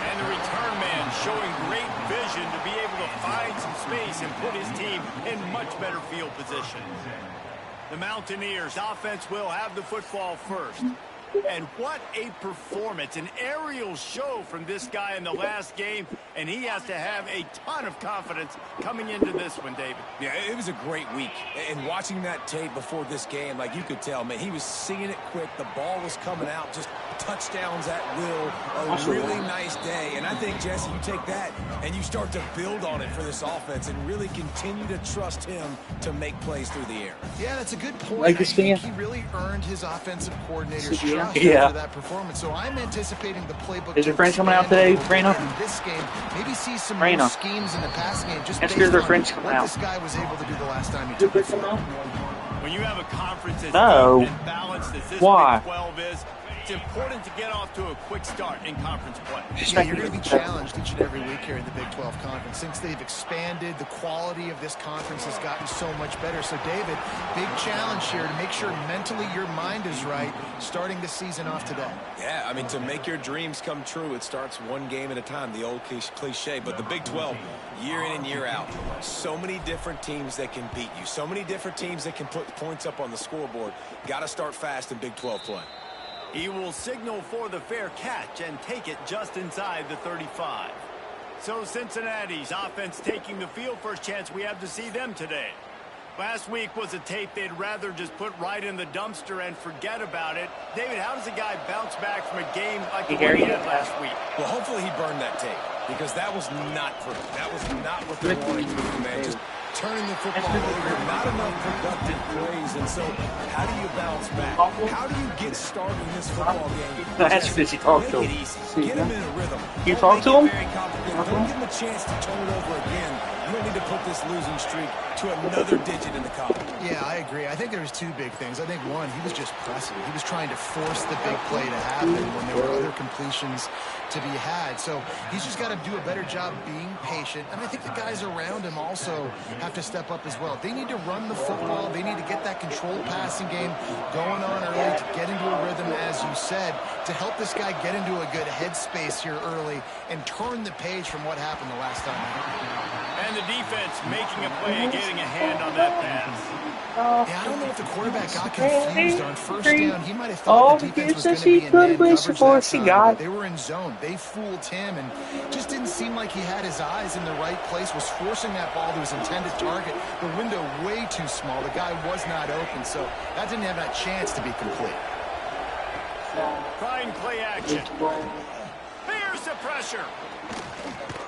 And the return man showing great vision to be able to find some space and put his team in much better field position. The Mountaineers offense will have the football first. And what a performance, an aerial show from this guy in the last game, and he has to have a ton of confidence coming into this one, David. Yeah, it was a great week. And watching that tape before this game, like you could tell, man, he was seeing it quick. The ball was coming out, just touchdowns at will. A really nice day. And I think, Jesse, you take that and you start to build on it for this offense and really continue to trust him to make plays through the air. Yeah, that's a good point. Like I think he really earned his offensive coordinator's trust after that performance. So I'm anticipating the playbook. Is your friend coming out today, Brano? In this game, maybe see some new schemes in the passing game. Just based on what this guy was able to do the last time he took it. When you have a conference as no. deep and balanced as this Why? Big 12 is, it's important to get off to a quick start in conference play. Yeah, you're going to be challenged each and every week here in the Big 12 Conference. Since they've expanded, the quality of this conference has gotten so much better. So, David, big challenge here to make sure mentally your mind is right starting the season off today. Yeah, I mean, to make your dreams come true, it starts one game at a time, the old cliche. But the Big 12, year in and year out, so many different teams that can beat you, so many different teams that can put points up on the scoreboard. Got to start fast in Big 12 play. He will signal for the fair catch and take it just inside the 35. So Cincinnati's offense taking the field. First chance we have to see them today. Last week was a tape they'd rather just put right in the dumpster and forget about it. David, how does a guy bounce back from a game like the one he had last week? Well, hopefully he burned that tape because that was not pretty. That was not what they wanted to do, man. Just turning the football over, not enough productive plays. And so how do you bounce back? How do you get started in this football game? That's because you talk to him. Get him in a rhythm. You talk to him? Don't give him a chance to turn it over again. You don't need to put this losing streak to another digit in the column. Yeah, I agree. I think there was two big things. I think, one, he was just pressing. He was trying to force the big play to happen when there were other completions to be had. So he's just got to do a better job being patient. And I think the guys around him also have to step up as well. They need to run the football. They need to get that controlled passing game going on early to get into a rhythm, as you said, to help this guy get into a good headspace here early and turn the page from what happened the last time. And the defense making a play and getting a hand on that pass. Yeah, I don't know if the quarterback got confused on first down. He might have thought the defense was going to be in man coverage that time. They were in zone. They fooled him and just didn't seem like he had his eyes in the right place, was forcing that ball to his intended target. The window way too small. The guy was not open, so that didn't have that chance to be complete. Trying play action. Here's the pressure.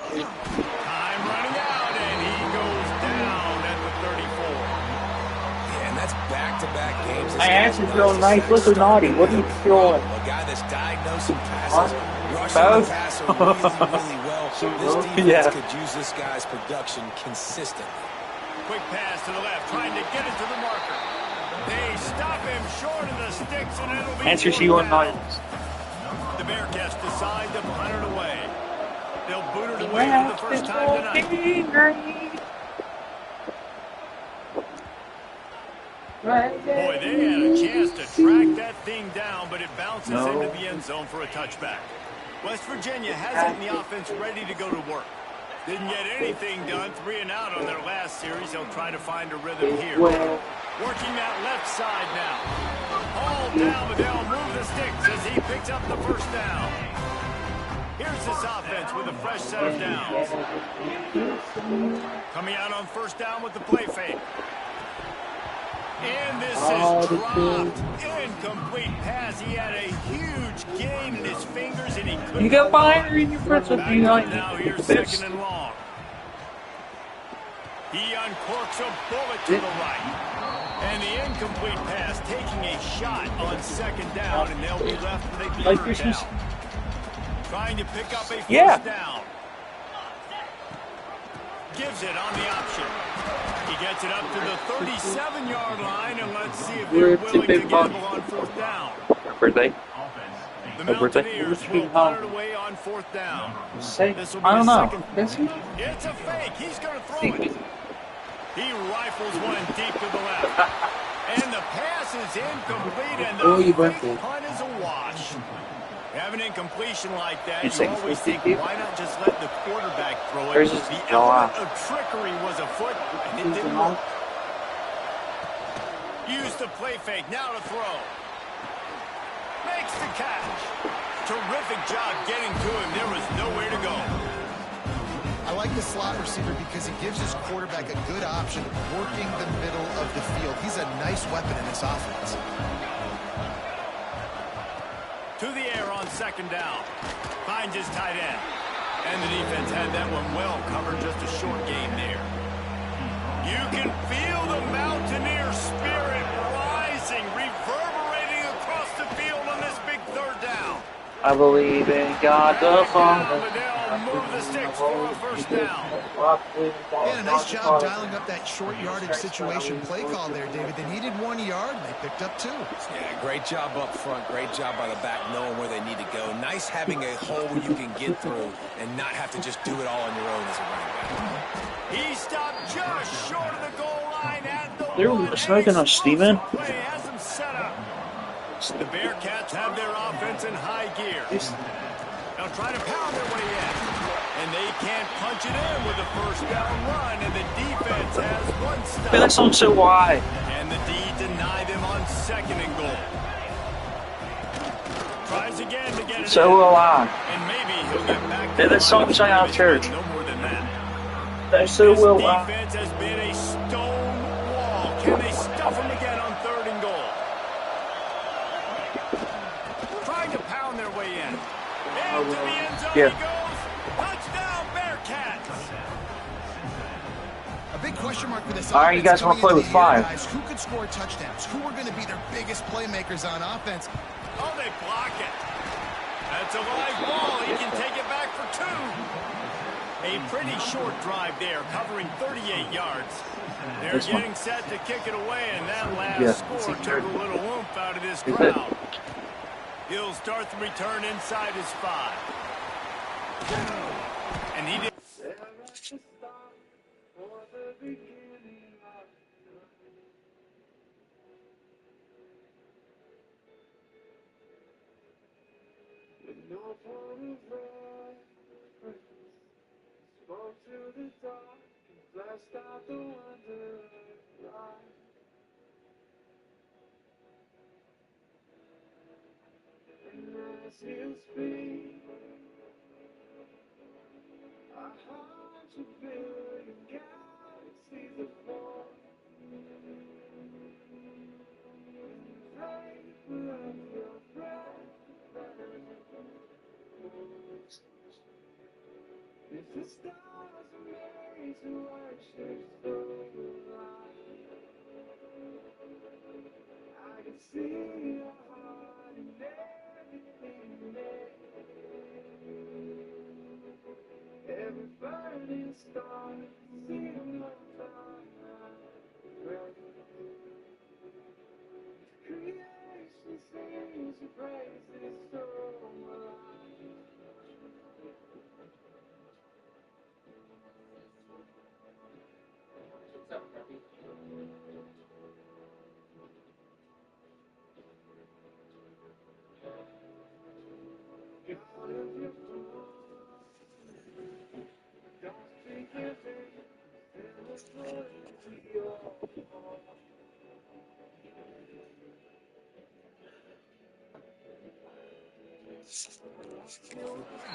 Time running out, and he goes down at the 34. Yeah, and that's back-to-back games. I asked him to throw nice. Look at naughty. What are you throwing? A guy that's diagnosing passes, rushing the passer really well. This defense could use this guy's production consistently. Quick pass to the left, trying to get it to the marker. They stop him short of the sticks, and it'll be Answer she on nine. The Bearcats decide to punt it away. They'll boot it away for the first time tonight. Boy, they had a chance to track that thing down, but it bounces into the end zone for a touchback. West Virginia has it in the offense ready to go to work. Didn't get anything done, 3 and out on their last series. They'll try to find a rhythm here. Working that left side now. All down, but they'll move the sticks as he picks up the first down. Here's this offense with a fresh set of downs. Coming out on first down with the play fake. And this is dropped. Incomplete pass. He had a huge gain in his fingers, and he couldn't. You got behind or in your front of you? Now here's second and long. He uncorks a bullet to the right. And the incomplete pass taking a shot on second down, and they'll be left with a third down. Trying to pick up a first down. Gives it on the option. He gets it up to the 37-yard line, and let's see if they're willing to gamble on fourth down. Birthday. The Mountaineers will punt it away on fourth down. I don't know. It's a fake. He's going to throw it. He rifles one deep to the left. And the pass is incomplete, and the fake punt is a wash. Have an incompletion like that, you always think, why not just let the quarterback throw it? The element of trickery was afoot, and it didn't work. Use the play fake, now to throw. Makes the catch. Terrific job getting to him. There was nowhere to go. I like the slot receiver because he gives his quarterback a good option working the middle of the field. He's a nice weapon in this offense. To the air on second down. Finds his tight end. And the defense had that one well covered, just a short game there. You can feel the Mountaineer spirit rising, reverberating across the field on this big third down. I believe in God the Father. But they'll and move the sticks for a first down. Yeah, nice job dialing up that short yardage situation play call there, David. They needed 1 yard, and they picked up 2. Yeah, great job up front. Great job by the back knowing where they need to go. Nice having a hole you can get through and not have to just do it all on your own as a running back. He stopped just short of the goal line at the They're smoking on Steven. play has him set up. The Bearcats have their offense in high gear. They'll try to pound their way in. And they can't punch it in with a first down run. And the defense has one stop. That song's so wide. And the D deny them on 2nd and goal. Tries again to get it So in. will I. And maybe he'll get back to That song sang out of church. No more than that. So This will I. defense has been a stone wall. Can they stuff them again on 3rd and goal? Trying to pound their way in. Into the end zone he goes. Touchdown, Bearcats. A big question mark for this All right, you guys want to play with 5? Guys, who could score touchdowns? Who are going to be their biggest playmakers on offense? Oh, they block it. That's a live ball. He can take it back for 2. A pretty short drive there, covering 38 yards. They're getting set to kick it away, and that last score took a little oomph out of this crowd. He'll start the return inside his 5. And he did.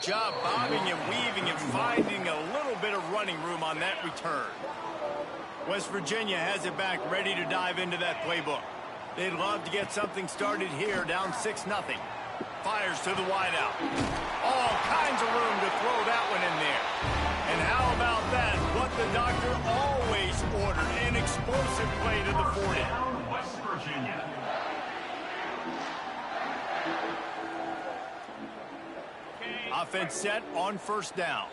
Job bobbing and weaving and finding a little bit of running room on that return. West Virginia has it back, ready to dive into that playbook. They'd love to get something started here, down 6-0. Fires to the wideout. All kinds of room to throw that one in there. And how about that? What the doctor always ordered, an explosive play to the 40. West Virginia. Offense set on 1st down.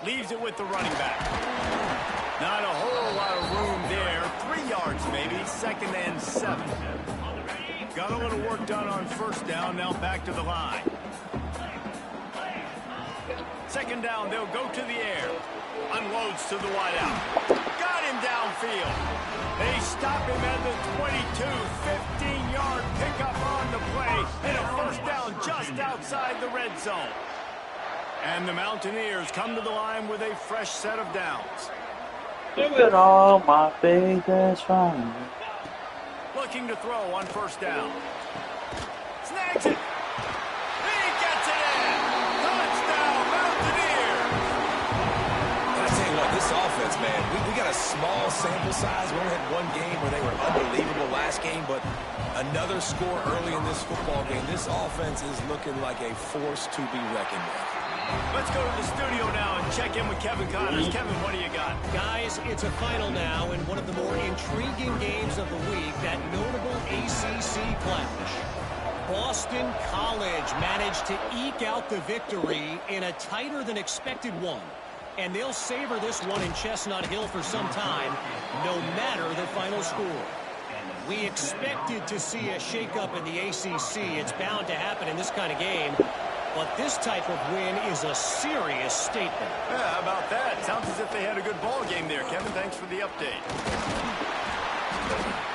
Leaves it with the running back. Not a whole lot of room there. 3 yards maybe. 2nd and 7. Got a little work done on 1st down. Now back to the line. 2nd down. They'll go to the air. Unloads to the wideout. Got him downfield. They stop him at the 22. 15-yard pickup on the play. And a 1st down just outside the red zone. And the Mountaineers come to the line with a fresh set of downs. Do it all, my faith is fine. Looking to throw on 1st down. Snags it. He gets it in. Touchdown, Mountaineers. I tell you what, this offense, man, we got a small sample size. We only had 1 game where they were unbelievable last game, but another score early in this football game. This offense is looking like a force to be reckoned with. Let's go to the studio now and check in with Kevin Connors. Kevin, what do you got? Guys, it's a final now in one of the more intriguing games of the week, that notable ACC clash. Boston College managed to eke out the victory in a tighter than expected one. And they'll savor this one in Chestnut Hill for some time, no matter the final score. We expected to see a shakeup in the ACC. It's bound to happen in this kind of game. But this type of win is a serious statement. Yeah, how about that? Sounds as if they had a good ball game there, Kevin. Thanks for the update.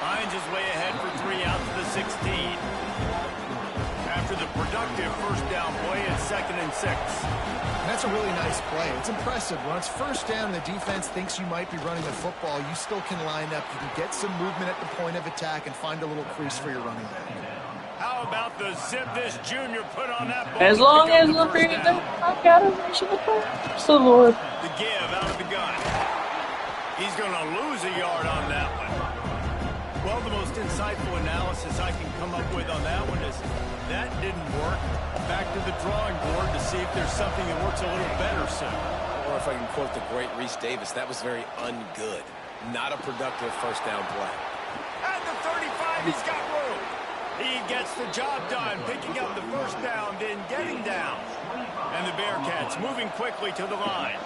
Hines is way ahead for 3 out to the 16. After the productive first down play, it's 2nd and 6. And that's a really nice play. It's impressive. When it's first down, the defense thinks you might be running the football. You still can line up. You can get some movement at the point of attack and find a little crease for your running back. How about the zip this junior put on that ball? As long as the freaking I've got to reach the ball. So Lord. The give out of the gun. He's going to lose a yard on that one. Well, the most insightful analysis I can come up with on that one is that didn't work. Back to the drawing board to see if there's something that works a little better soon. Or if I can quote the great Reese Davis, that was very ungood. Not a productive first down play. At the 35, he's got room. He gets the job done, picking up the first down, then getting down. And the Bearcats moving quickly to the line.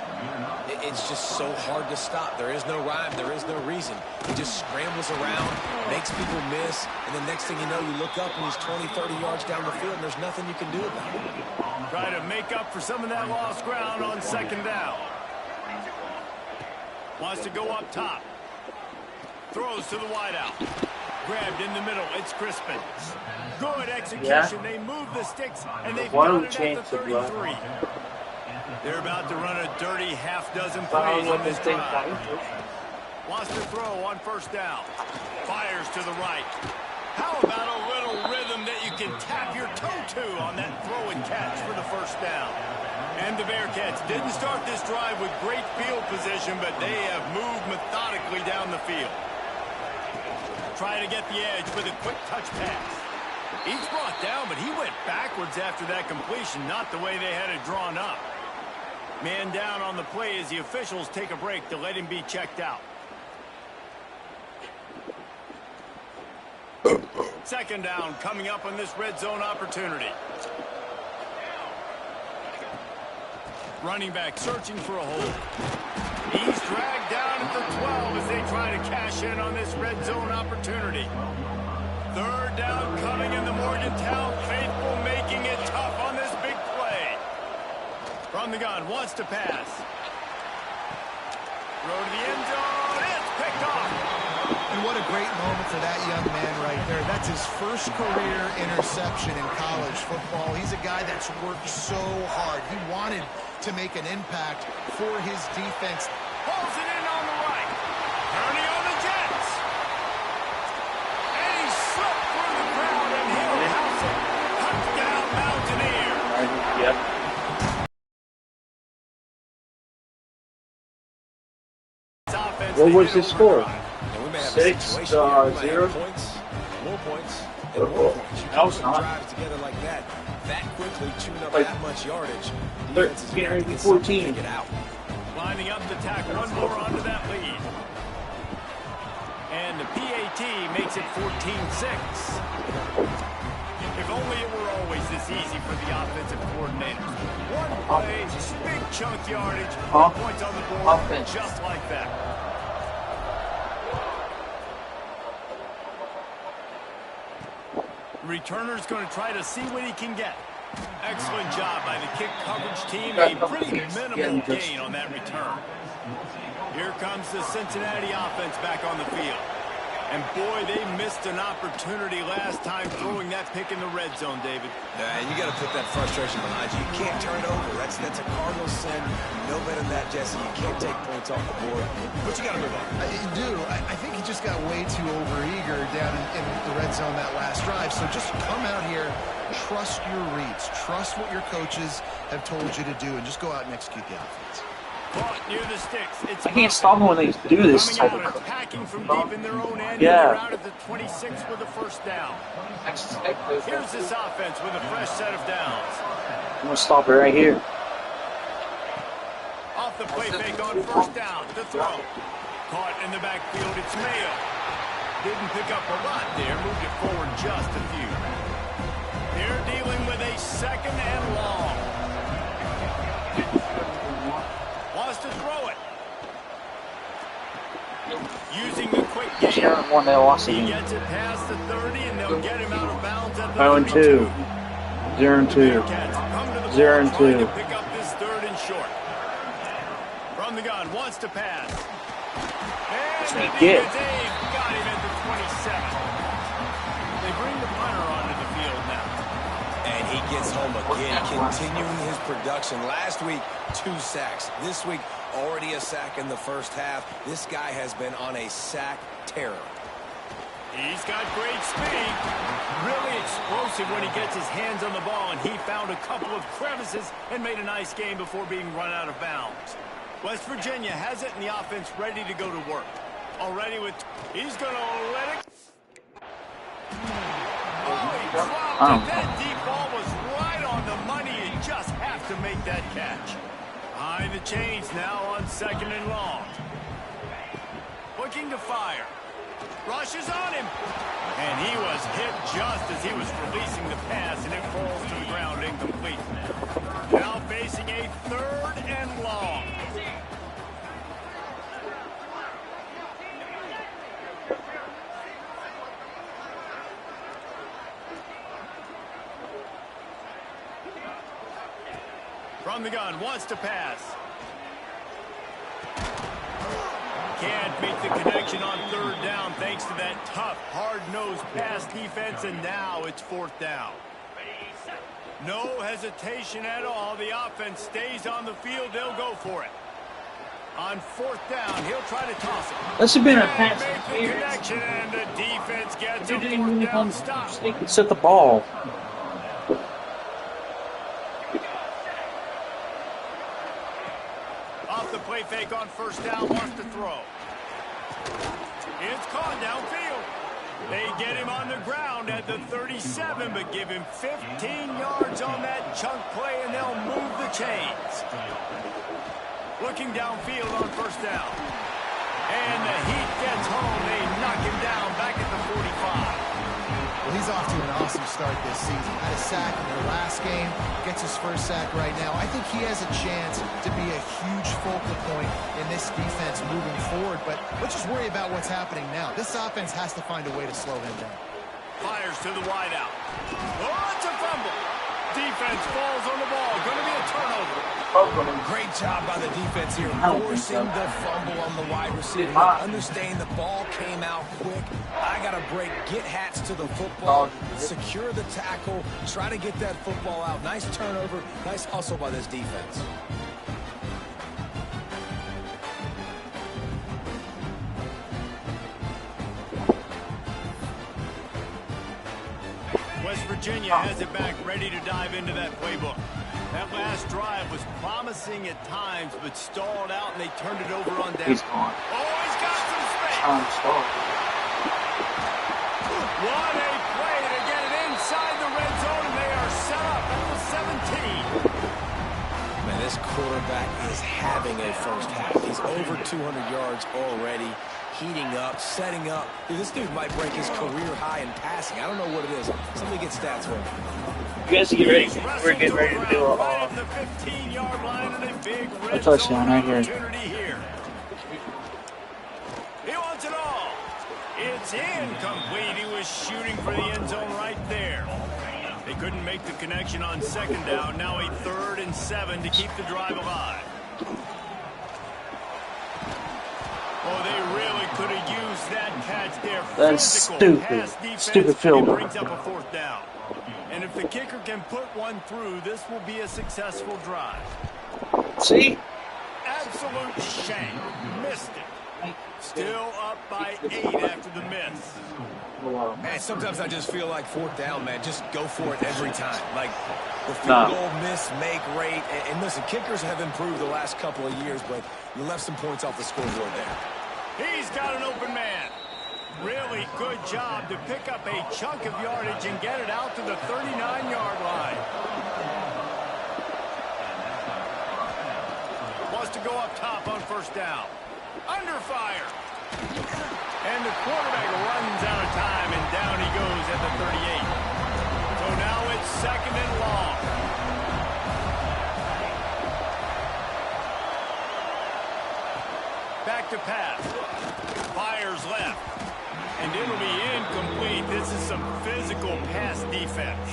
It's just so hard to stop. There is no rhyme. There is no reason. He just scrambles around, makes people miss, and the next thing you know, you look up and he's 20, 30 yards down the field, and there's nothing you can do about it. Try to make up for some of that lost ground on 2nd down. Wants to go up top. Throws to the wideout. Grabbed in the middle. It's Crispin. Good execution. They move the sticks, and they've got it at the 33. They're about to run a dirty half-dozen plays on this drive. Wants to throw on first down. Fires to the right. How about a little rhythm that you can tap your toe to on that throw and catch for the first down? And the Bearcats didn't start this drive with great field position, but they have moved methodically down the field. Trying to get the edge with a quick touch pass. He's brought down, but he went backwards after that completion, not the way they had it drawn up. Man down on the play as the officials take a break to let him be checked out. 2nd down coming up on this red zone opportunity. Running back searching for a hole. He's dragged down at the 12 as they try to cash in on this red zone opportunity. 3rd down coming in the Morgantown faithful, making it tough on this big play. From the gun, wants to pass. Throw to the end zone. It's picked off. And what a great moment for that young man right there. That's his first career interception in college football. He's a guy that's worked so hard. He wanted to make an impact for his defense. Pulls it in on the right. Turning on the Jets. And he slipped through the crowd and he'll house it. Touchdown Mountaineer. Yep. What was the score? 6-0. More points. And more points. You can't drive together like that quickly, chewing up that much yardage. 13-14. Get out. Lining up to tack one more onto that lead. And the PAT makes it 14-6. If only it were always this easy for the offensive coordinators. One play, big chunk yardage, points on the board, just like that. Returner's going to try to see what he can get. Excellent job by the kick coverage team. A pretty minimal gain on that return. Here comes the Cincinnati offense back on the field. And boy, they missed an opportunity last time throwing that pick in the red zone, David. Yeah, you got to put that frustration behind you. You can't turn it over. That's a cardinal sin. No better than that, Jesse. You can't take points off the board. But you got to move on. You do. I think he just got way too overeager down in the red zone that last drive. So just come out here, trust your reads, trust what your coaches have told you to do, and just go out and execute the offense. Caught near the sticks. It's I can't stop them when they do this type of crap. Attacking from deep in their own end. Yeah. They're out at the 26 with a first down. Here's this offense with a fresh set of downs. I'm going to stop it right here. Off the play fake on first down. The throw. Caught in the backfield. It's Mayo. Didn't pick up a lot there. Moved it forward just a few. They're dealing with a 2nd and long. Wants to throw it. Using the quick game. He gets it past the 30, and they'll get him out of bounds at the 32. 0-2. 0-2. To pick up this 3rd and short. From the gun, wants to pass. And he get. Got him at the 27. They bring the punter onto the field now. And he gets home again, continuing his production. Last week, 2 sacks. This week, already a sack in the first half. This guy has been on a sack terror. He's got great speed. Really explosive when he gets his hands on the ball, and he found a couple of crevices and made a nice game before being run out of bounds. West Virginia has it in the offense ready to go to work. Already with... He's going to let it... Oh, he dropped it. That deep ball was right on the money. You just have to make that catch. Behind the chains now on 2nd and long. Looking to fire. Rushes on him. And he was hit just as he was releasing the pass, and it falls to the ground incomplete. Now facing a 3rd and long. From the gun, wants to pass. Can't make the connection on 3rd down thanks to that tough, hard-nosed pass defense, and now it's 4th down. No hesitation at all. The offense stays on the field. They'll go for it. On 4th down, he'll try to toss it. This has been a pass connection, and the defense gets a 4th down stop. They could set the ball. Off the play fake on 1st down, wants to throw. It's caught downfield. They get him on the ground at the 37, but give him 15 yards on that chunk play, and they'll move the chains. Looking downfield on 1st down. And the Heat gets home. They knock him down back at the 45. Well, he's off to an awesome start this season. Had a sack in their last game, gets his 1st sack right now. I think he has a chance to be a huge focal point in this defense moving forward, but let's just worry about what's happening now. This offense has to find a way to slow him down. Fires to the wideout. Oh, it's a fumble. Defense falls on the ball. Going to be a turnover. Great job by the defense here, forcing the fumble on the wide receiver. Understand the ball came out quick. I got to break, get hats to the football, secure the tackle, try to get that football out. Nice turnover, nice hustle by this defense. West Virginia has it back, ready to dive into that playbook. That last drive was promising at times, but stalled out, and they turned it over on down. He's gone. Oh, he's got some space. What a play to get it inside the red zone, and they are set up at the 17. Man, this quarterback is having a 1st half. He's over 200 yards already, heating up, setting up. Dude, this dude might break his career high in passing. I don't know what it is. Somebody get stats for him. You guys get ready. We're getting ready to do a touchdown right here. He wants it all. It's incomplete. He was shooting for the end zone right there. They couldn't make the connection on 2nd down. Now a 3rd and 7 to keep the drive alive. Oh, they really could have used that catch there. That's stupid. Stupid field goal. Brings up a 4th down. And if the kicker can put one through, this will be a successful drive. See? Absolute shame. Missed it. Still up by 8 after the miss. Man, sometimes I just feel like 4th down, man. Just go for it every time. Like the field goal miss, make rate. And listen, kickers have improved the last couple of years, but you left some points off the scoreboard there. He's got an open man. Really good job to pick up a chunk of yardage and get it out to the 39-yard line. Wants to go up top on 1st down. Under fire. And the quarterback runs out of time, and down he goes at the 38. So now it's second and long. Back to pass. Fires left. And it'll be incomplete. This is some physical pass defense.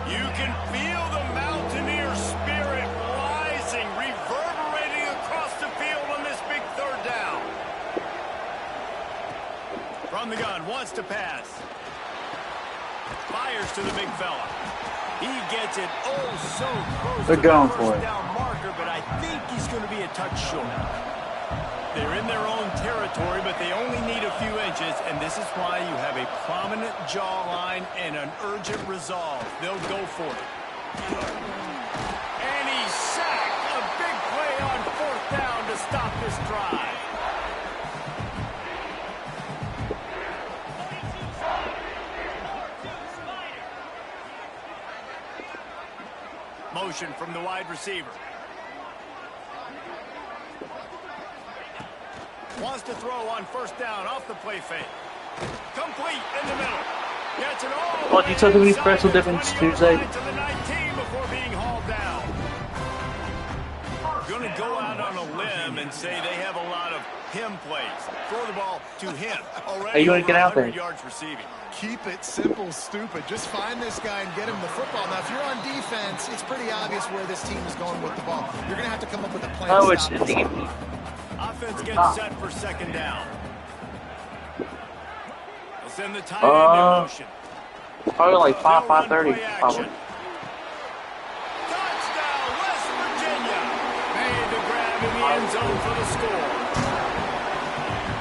You can feel the Mountaineer spirit rising, reverberating across the field on this big third down. From the gun, wants to pass. Fires to the big fella. He gets it so close. They're going for it. Down marker, but I think he's going to be a touch short. They're in their own territory, but they only need a few inches, and this is why you have a prominent jawline and an urgent resolve. They'll go for it. And he's sacked. A big play on fourth down to stop this drive. Motion from the wide receiver. Wants to throw on first down off the play fake. Complete in the middle. Gets it all. What, you took me special difference Tuesday? To the 19 before being hauled down. Going to go out on a limb and say they have a lot of him plays. Throw the ball to him. Already Are you going to get out there? yards receiving. Keep it simple, stupid. Just find this guy and get him the football. Now, if you're on defense, it's pretty obvious where this team is going with the ball. You're going to have to come up with a plan. Oh, to it's stop in this. the Offense gets set for second down. They'll send the tight end in motion. probably like 5:30. Probably. Touchdown, West Virginia. Made the grab in the end zone for the score.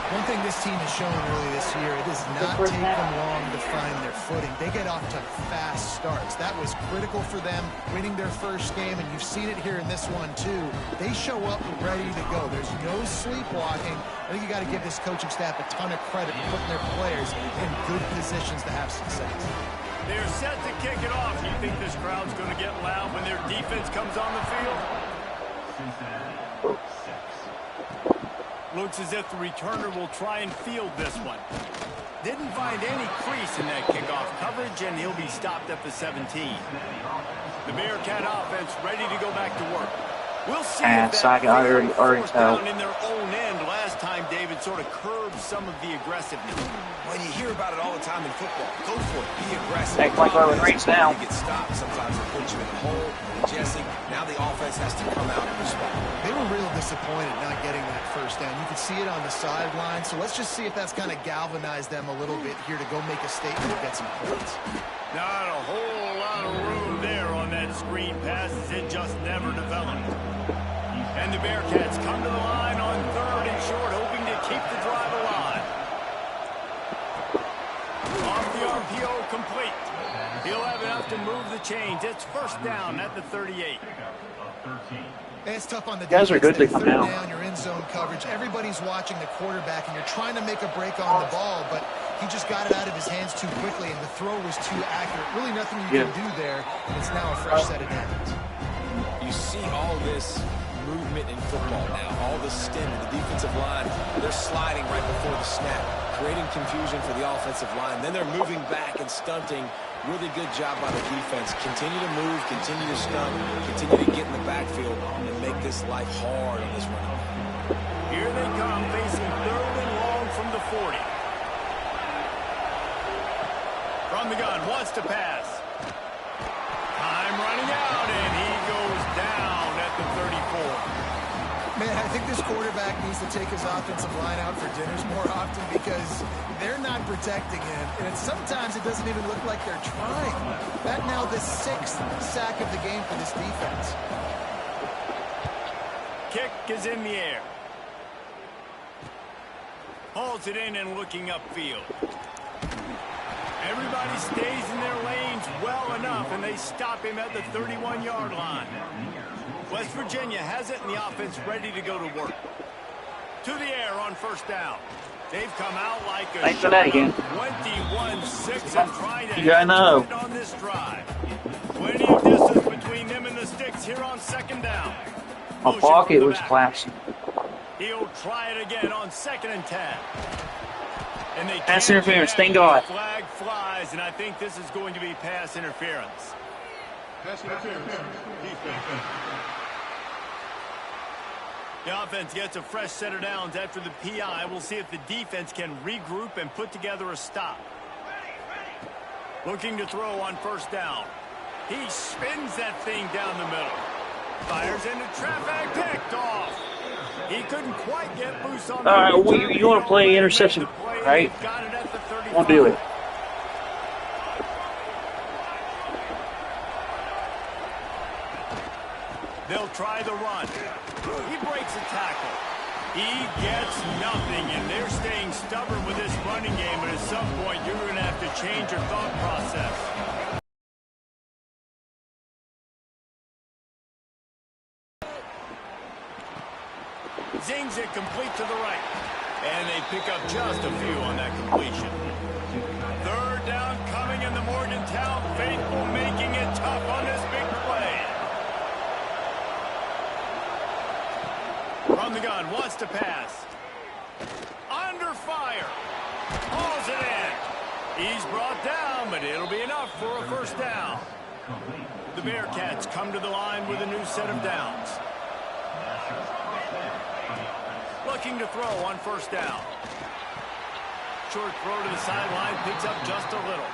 One thing this team has shown early this year, it does not take them long to find their footing. They get off to fast starts. That was critical for them winning their first game, and you've seen it here in this one too. They show up ready to go. There's no sleepwalking. I think you got to give this coaching staff a ton of credit for putting their players in good positions to have success. They're set to kick it off. You think this crowd's going to get loud when their defense comes on the field? Looks as if the returner will try and field this one. Didn't find any crease in that kickoff coverage, and he'll be stopped at the 17. The Bearcat offense ready to go back to work. We'll see And if Saga that already fourth tell. down in their own end last time David sort of curbed some of the aggressiveness. When you hear about it all the time in football, go for it. Be aggressive. Act like Roman Reigns now. You get stopped. Sometimes it puts you in the hole. And Jesse, now the offense has to come out and respond. They were real disappointed not getting that first down. You could see it on the sideline, so let's just see if that's kind of galvanized them a little bit here to go make a statement and get some points. Not a whole lot of room there on that screen pass as it just never developed. And the Bearcats come to the line on third and short, hoping to keep the drive alive. Off the RPO, complete. He'll have enough to move the chains. It's first down at the 38. It's tough on the guys are good to defense. come Third down. down, you're in zone coverage. Everybody's watching the quarterback, and you're trying to make a break on the ball, but he just got it out of his hands too quickly, and the throw was too accurate. Really nothing you can do there, and it's now a fresh set of downs. You see all this movement in football now, all the stem, the defensive line, they're sliding right before the snap, creating confusion for the offensive line. Then they're moving back and stunting. Really good job by the defense. Continue to move, continue to stunt, continue to get in the backfield and make this life hard on this running back. Here they come, facing third and long from the 40. From the gun, wants to pass. Time running out, and he goes down at the 34. Man, I think this quarterback needs to take his offensive line out for dinners more often because they're not protecting him. And sometimes it doesn't even look like they're trying. That now the 6th sack of the game for this defense. Kick is in the air. Hauls it in and looking upfield. Everybody stays in their lanes well enough, and they stop him at the 31-yard line. West Virginia has it, and the offense ready to go to work. To the air on first down. They've come out like a Thanks for that again. 21-6 and trying to Yeah, I know. hit on this drive. Plenty of distance between them and the sticks here on second down. My Motion pocket from the was back. collapsing. He'll try it again on 2nd and 10. And they Pass can't interference, do that. thank God. Flag flies, and I think this is going to be pass interference. Pass interference. Defense. The offense gets a fresh set of downs after the PI. We'll see if the defense can regroup and put together a stop. Looking to throw on first down. He spins that thing down the middle. Fires into traffic, picked off. He couldn't quite get loose on the you want to play interception, right? We'll do it. They'll try the run. He breaks a tackle. He gets nothing, and they're staying stubborn with this running game, but at some point you're going to have to change your thought process. Zings it complete to the right. And they pick up just a few on that completion. Third down coming in the Morgantown faithful, making it tough on this big play. From the gun, wants to pass. Under fire. Hauls it in. He's brought down, but it'll be enough for a first down. The Bearcats come to the line with a new set of downs. Looking to throw on first down. Short throw to the sideline, picks up just a little.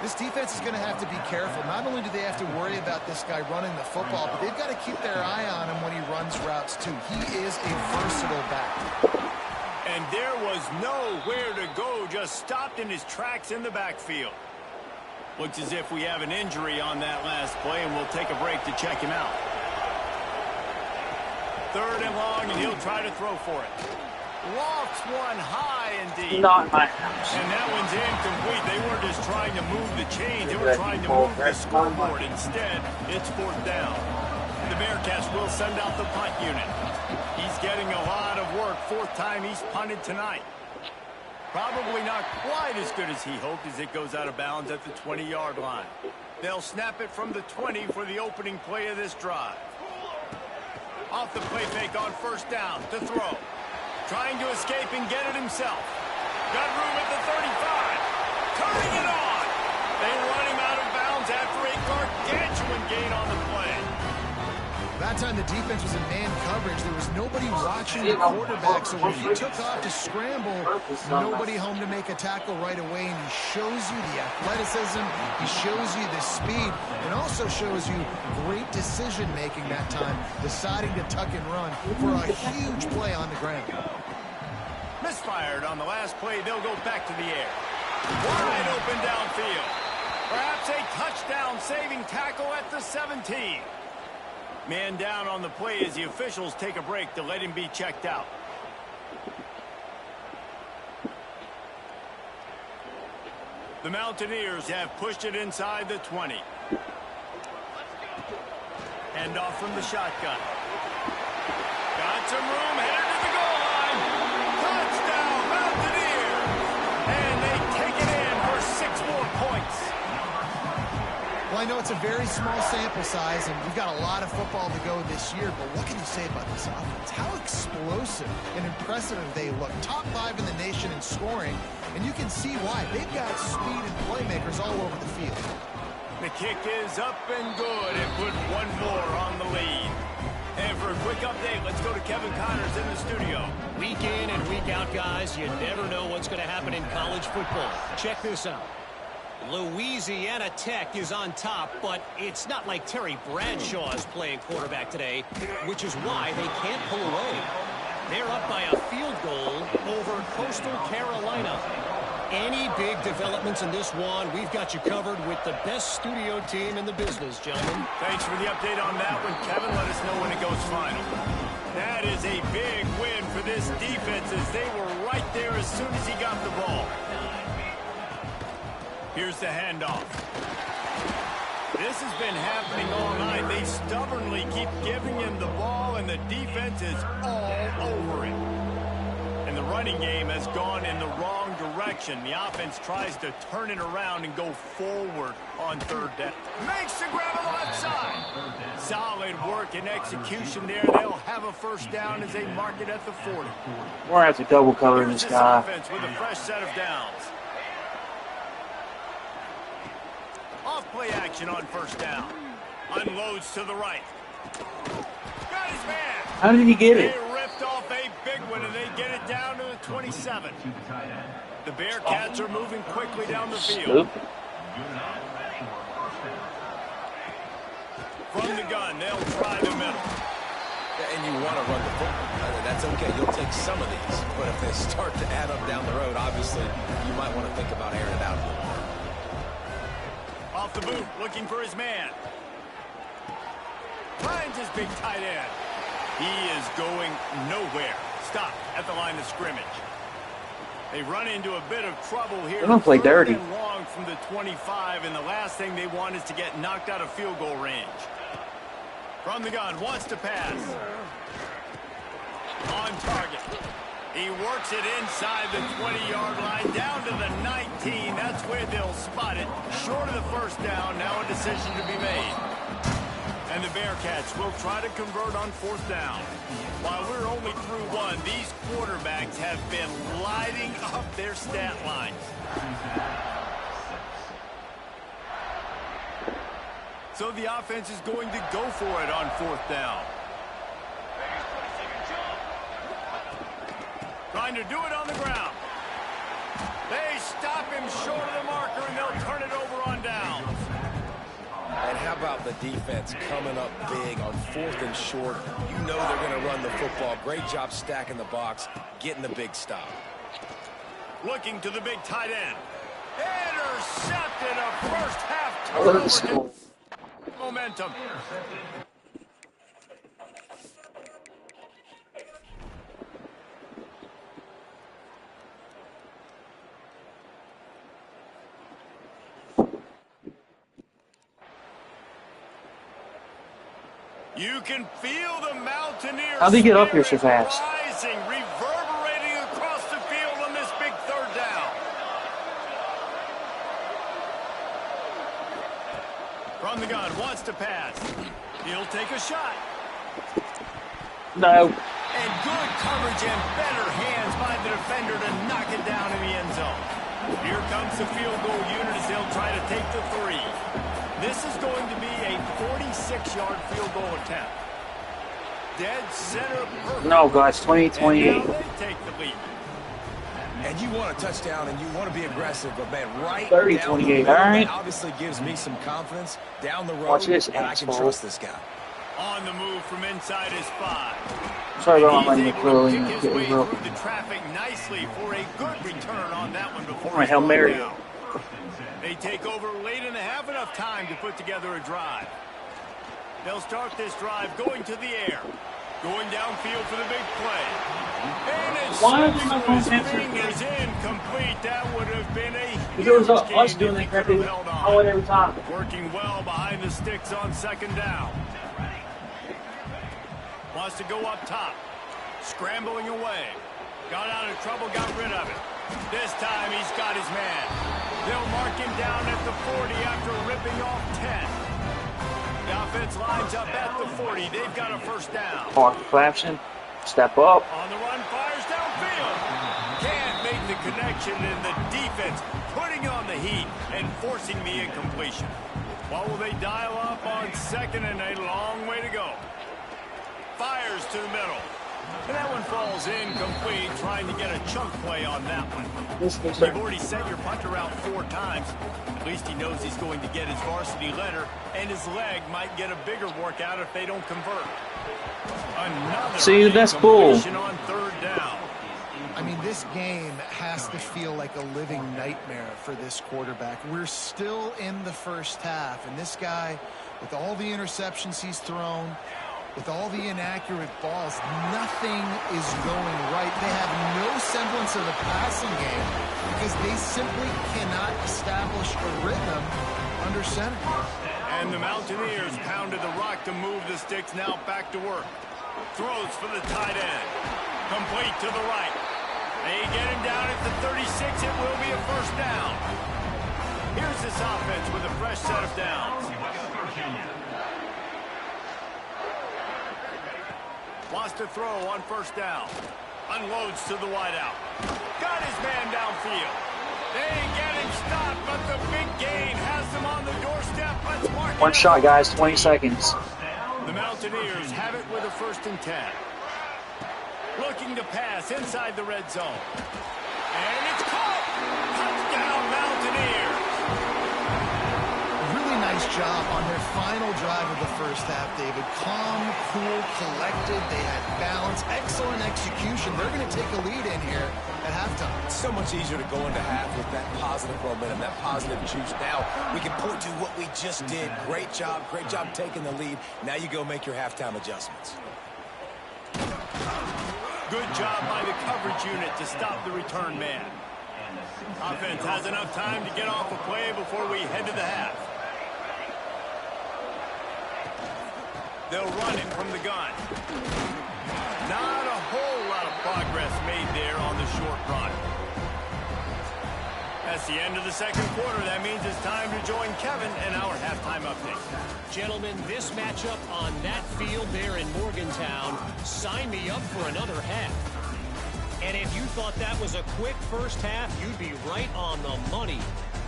This defense is going to have to be careful. Not only do they have to worry about this guy running the football, but they've got to keep their eye on him when he runs routes too. He is a versatile back. And there was nowhere to go, just stopped in his tracks in the backfield. Looks as if we have an injury on that last play, and we'll take a break to check him out. Third and long, and he'll try to throw for it. Lofts one high indeed. Not my house. And that one's incomplete. They weren't just trying to move the chains. They were trying to move the scoreboard. Instead, it's fourth down. The Bearcats will send out the punt unit. He's getting a lot of work. Fourth time he's punted tonight. Probably not quite as good as he hoped as it goes out of bounds at the 20-yard line. They'll snap it from the 20 for the opening play of this drive. Off the play fake on first down to throw. Trying to escape and get it himself. Got room at the 35. Turning it on. They run him out of bounds after a gargantuan gain on the play. That time the defense was in man coverage. There was nobody watching the quarterback, so when he took off to scramble, nobody home to make a tackle right away, and he shows you the athleticism, he shows you the speed, and also shows you great decision-making that time, deciding to tuck and run for a huge play on the ground. Misfired on the last play. They'll go back to the air. Wide open downfield. Perhaps a touchdown-saving tackle at the 17. Man down on the play as the officials take a break to let him be checked out. The Mountaineers have pushed it inside the 20. Hand off from the shotgun. Got some room, headed to the goal line. Touchdown, Mountaineers! And they take it in for 6 more points. Well, I know it's a very small sample size, and we've got a lot of football to go this year, but what can you say about this offense? How explosive and impressive they look. Top 5 in the nation in scoring, and you can see why. They've got speed and playmakers all over the field. The kick is up and good, and put one more on the lead. And for a quick update, let's go to Kevin Connors in the studio. Week in and week out, guys, you never know what's going to happen in college football. Check this out. Louisiana Tech is on top, but it's not like Terry Bradshaw is playing quarterback today, which is why they can't pull away. They're up by a field goal over Coastal Carolina. Any big developments in this one, we've got you covered with the best studio team in the business, gentlemen. Thanks for the update on that one, Kevin. Let us know when it goes final. That is a big win for this defense as they were right there as soon as he got the ball. Here's the handoff. This has been happening all night. They stubbornly keep giving him the ball, and the defense is all over it. And the running game has gone in the wrong direction. The offense tries to turn it around and go forward on third down. Makes the grab on the left side. Solid work and execution there. They'll have a first down as they mark it at the 40. We're going to have to double cover this guy. Offense with a fresh set of downs. Off play action on first down. Unloads to the right. Got his man. How did he get it? They ripped off a big one, and they get it down to the 27. The Bearcats are moving quickly down the field. From the gun, they'll try the middle. And you want to run the football. That's okay. You'll take some of these. But if they start to add up down the road, obviously, you might want to think about airing it out a little more. Off the boot, looking for his man. Finds his big tight end. He is going nowhere. Stop at the line of scrimmage. They run into a bit of trouble here. They don't play dirty. Long from the 25, and the last thing they want is to get knocked out of field goal range. From the gun, wants to pass. On target. He works it inside the 20-yard line, down to the 19. That's where they'll spot it. Short of the first down, now a decision to be made. And the Bearcats will try to convert on fourth down. While we're only through one, these quarterbacks have been lighting up their stat lines. So the offense is going to go for it on fourth down. Trying to do it on the ground. They stop him short of the marker, and they'll turn it over on downs. And how about the defense coming up big on fourth and short? You know they're going to run the football. Great job stacking the box, getting the big stop. Looking to the big tight end. Intercepted a first half Oh, that was cool. momentum. You can feel the Mountaineers. How'd he get up here so fast? Rising, reverberating across the field on this big third down. From the gun, wants to pass. He'll take a shot. No. And good coverage and better hands by the defender to knock it down in the end zone. Here comes the field goal unit as they'll try to take the three. This is going to be a 46-yard field goal attempt. Dead center perfect. No, guys, 20-28. And now they take the lead. And you want a touchdown and you want to be aggressive, but man, right 30-28, down the middle, all right? that obviously gives me some confidence down the road. Watch this, and I can asshole. trust this guy. On the move from inside his 5. Sorry about my He's able to McClellan. pick his way Getting through the traffic nicely for a good return on that one before my Hail Mary. down. They take over late and have enough time to put together a drive. They'll start this drive going to the air. Going downfield for the big play. And it's Why are they not going his to answer? fingers incomplete. That would have been a If it was huge us gain doing if that he crap, could they have would held call on. it every time. Working well behind the sticks on second down. Wants to go up top. Scrambling away. Got out of trouble, got rid of it. This time he's got his man. They'll mark him down at the 40 after ripping off 10. The offense lines up at the 40. They've got a first down. Park the Clapson. Step up. On the run, fires downfield. Can't make the connection, and the defense putting on the heat and forcing the incompletion. What will they dial up on second, and a long way to go. Fires to the middle. And that one falls incomplete, trying to get a chunk play on that one. You've already sent your punter out 4 times. At least he knows he's going to get his varsity letter, and his leg might get a bigger workout if they don't convert. Another See, that's bull. on third down. I mean, this game has to feel like a living nightmare for this quarterback. We're still in the first half, and this guy, with all the interceptions he's thrown, with all the inaccurate balls, nothing is going right. They have no semblance of a passing game because they simply cannot establish a rhythm under center. And the Mountaineers pounded the rock to move the sticks, now back to work. Throws for the tight end. Complete to the right. They get him down at the 36. It will be a first down. Here's this offense with a fresh set of downs. Wants to throw on first down. Unloads to the wideout. Got his man downfield. They get him stopped, but the big gain has them on the doorstep. Let's mark One shot, guys. 20 seconds. The Mountaineers have it with a 1st and 10. Looking to pass inside the red zone. And it's caught. Touchdown, Mountaineers. Really nice job on their final drive of the first half, David. Calm, cool, collected. They had balance. Excellent execution. They're going to take a lead in here at halftime. It's so much easier to go into half with that positive momentum, that positive juice. Now we can point to what we just did. Great job taking the lead. Now you go make your halftime adjustments. Good job by the coverage unit to stop the return man. Offense has enough time to get off a play before we head to the half. They'll run it from the gun. Not a whole lot of progress made there on the short run. That's the end of the second quarter. That means it's time to join Kevin in our halftime update. Gentlemen, this matchup on that field there in Morgantown, sign me up for another half. And if you thought that was a quick first half, you'd be right on the money.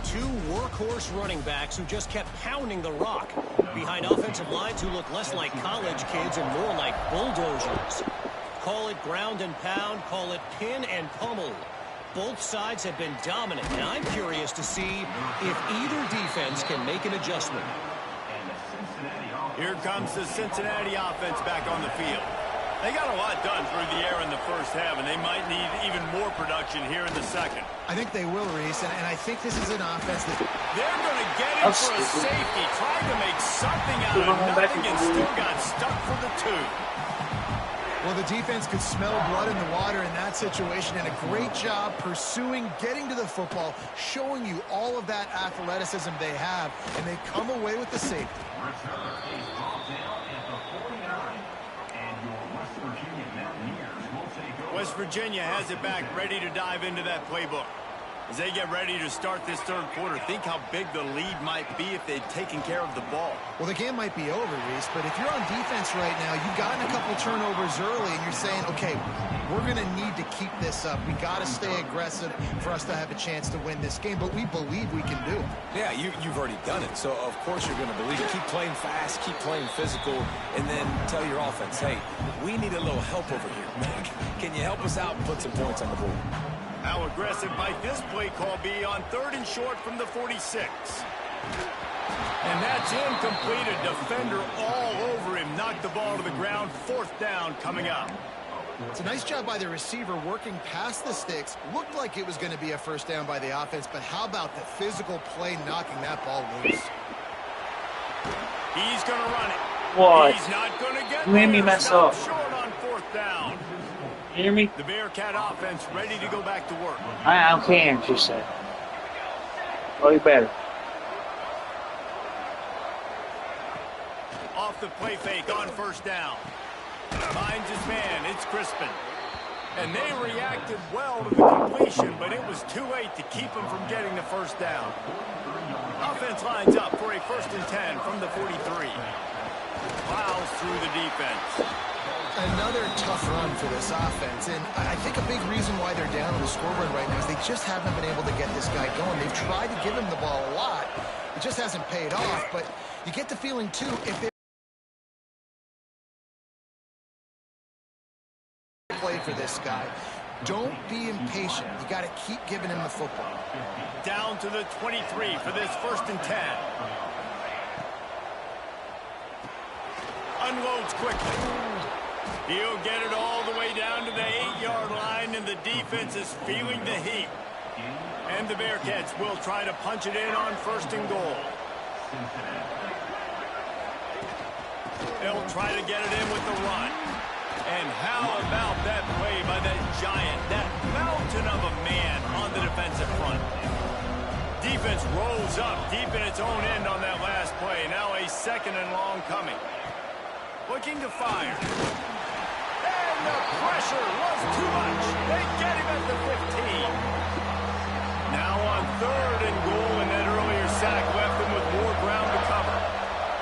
2 workhorse running backs who just kept pounding the rock behind offensive lines who look less like college kids and more like bulldozers. Call it ground and pound, call it pin and pummel. Both sides have been dominant, and I'm curious to see if either defense can make an adjustment. Here comes the Cincinnati offense back on the field. They got a lot done through the air in the first half, and they might need even more production here in the second. I think they will, Reese, and I think this is an offense that... They're going to get him for a safety, trying to make something out of nothing, and still got stuck for the 2. Well, the defense could smell blood in the water in that situation, and a great job pursuing, getting to the football, showing you all of that athleticism they have, and they come away with the safety. West Virginia has it back, ready to dive into that playbook. As they get ready to start this third quarter, think how big the lead might be if they'd taken care of the ball. Well, the game might be over, Reese, but if you're on defense right now, you've gotten a couple turnovers early, and you're saying, okay, we're going to need to keep this up. We got to stay aggressive for us to have a chance to win this game, but we believe we can do it. Yeah, you've already done it, so of course you're going to believe it. Keep playing fast, keep playing physical, and then tell your offense, hey, we need a little help over here. Can you help us out and put some points on the board? How aggressive might this play call be on 3rd and short from the 46? And that's incomplete. A defender all over him. Knocked the ball to the ground. 4th down coming up. It's a nice job by the receiver working past the sticks. Looked like it was going to be a first down by the offense, but how about the physical play knocking that ball loose? He's going to run it. What? He's not going to get You made me there. mess Stop up. short on 4th down. You hear me? The Bearcat offense ready to go back to work. I can, she said. Oh, you better. Off the play fake on 1st down. Finds his man. It's Crispin. And they reacted well to the completion, but it was too late to keep him from getting the 1st down. Offense lines up for a 1st and 10 from the 43. Plows through the defense. Another tough run for this offense, and I think a big reason why they're down on the scoreboard right now is they just haven't been able to get this guy going. They've tried to give him the ball a lot. It just hasn't paid off, but you get the feeling, too, if they play for this guy, don't be impatient. You got to keep giving him the football. Down to the 23 for this 1st and 10. Unloads quickly. He'll get it all the way down to the 8-yard line, and the defense is feeling the heat. And the Bearcats will try to punch it in on 1st and goal. They'll try to get it in with the run. And how about that play by that giant, that mountain of a man on the defensive front? Defense rolls up deep in its own end on that last play. Now a 2nd and long coming. Looking to fire. And the pressure was too much. They get him at the 15. Now on 3rd and goal, and that earlier sack left them with more ground to cover.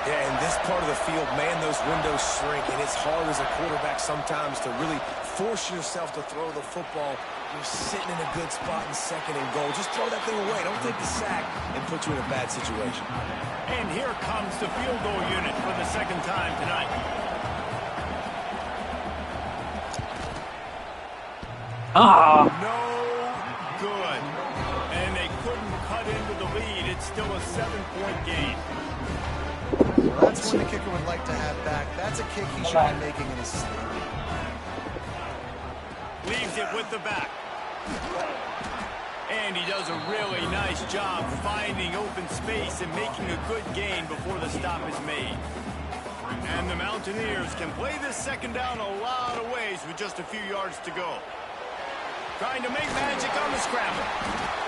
Yeah, and this this part of the field, man, those windows shrink, and it's hard as a quarterback sometimes to really force yourself to throw the football. You're sitting in a good spot in second and goal. Just throw that thing away. Don't take the sack and put you in a bad situation. And here comes the field goal unit for the second time tonight. No good. And they couldn't cut into the lead. It's still a 7-point game. Well, that's one the kicker would like to have back. That's a kick he should be making in his sleep. Leaves it with the back. And he does a really nice job finding open space and making a good gain before the stop is made. And the Mountaineers can play this second down a lot of ways with just a few yards to go. Trying to make magic on the scramble.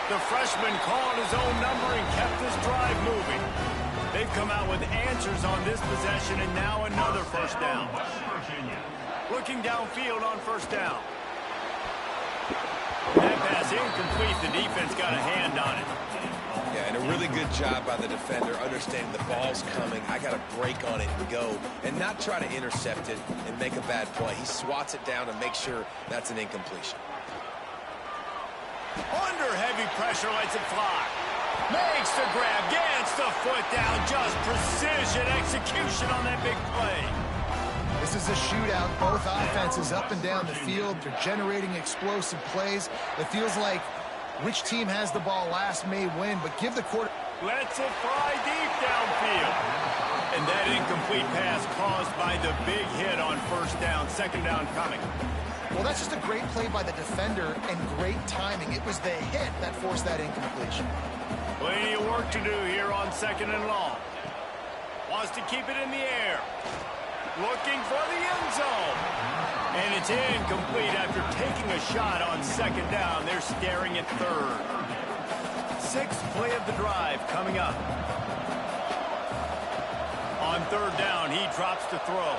The freshman called his own number and kept this drive moving. They've come out with answers on this possession, and now another first down. Looking downfield on first down. That pass incomplete. The defense got a hand on it. Yeah, and a really good job by the defender, understanding the ball's coming. I got to break on it and go, and not try to intercept it and make a bad play. He swats it down and makes sure that's an incompletion. Under heavy pressure, lets it fly. Makes the grab, gets the foot down. Just precision execution on that big play. This is a shootout. Both offenses up and down the field. They're generating explosive plays. It feels like which team has the ball last may win, but give the quarter. Lets it fly deep downfield. And that incomplete pass caused by the big hit on first down. Second down coming. Well, that's just a great play by the defender and great timing. It was the hit that forced that incompletion. Plenty of work to do here on second and long. Wants to keep it in the air. Looking for the end zone. And it's incomplete after taking a shot on second down. They're staring at third. Sixth play of the drive coming up. On third down, he drops to throw.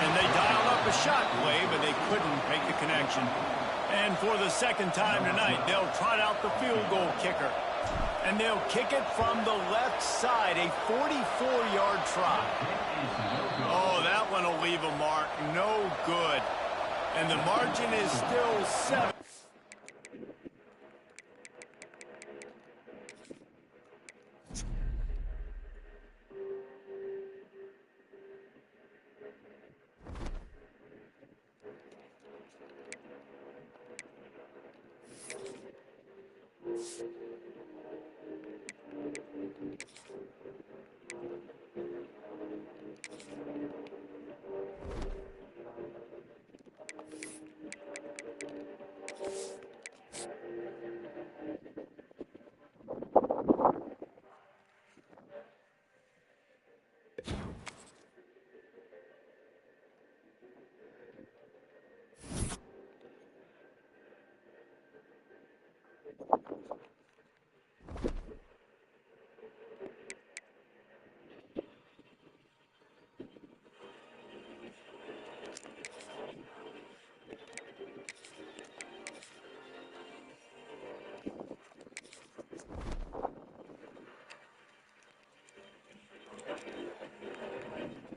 And they dialed up a shot play, but they couldn't make the connection. And for the second time tonight, they'll trot out the field goal kicker. And they'll kick it from the left side, a 44-yard try. Oh, that one will leave a mark. No good. And the margin is still 7.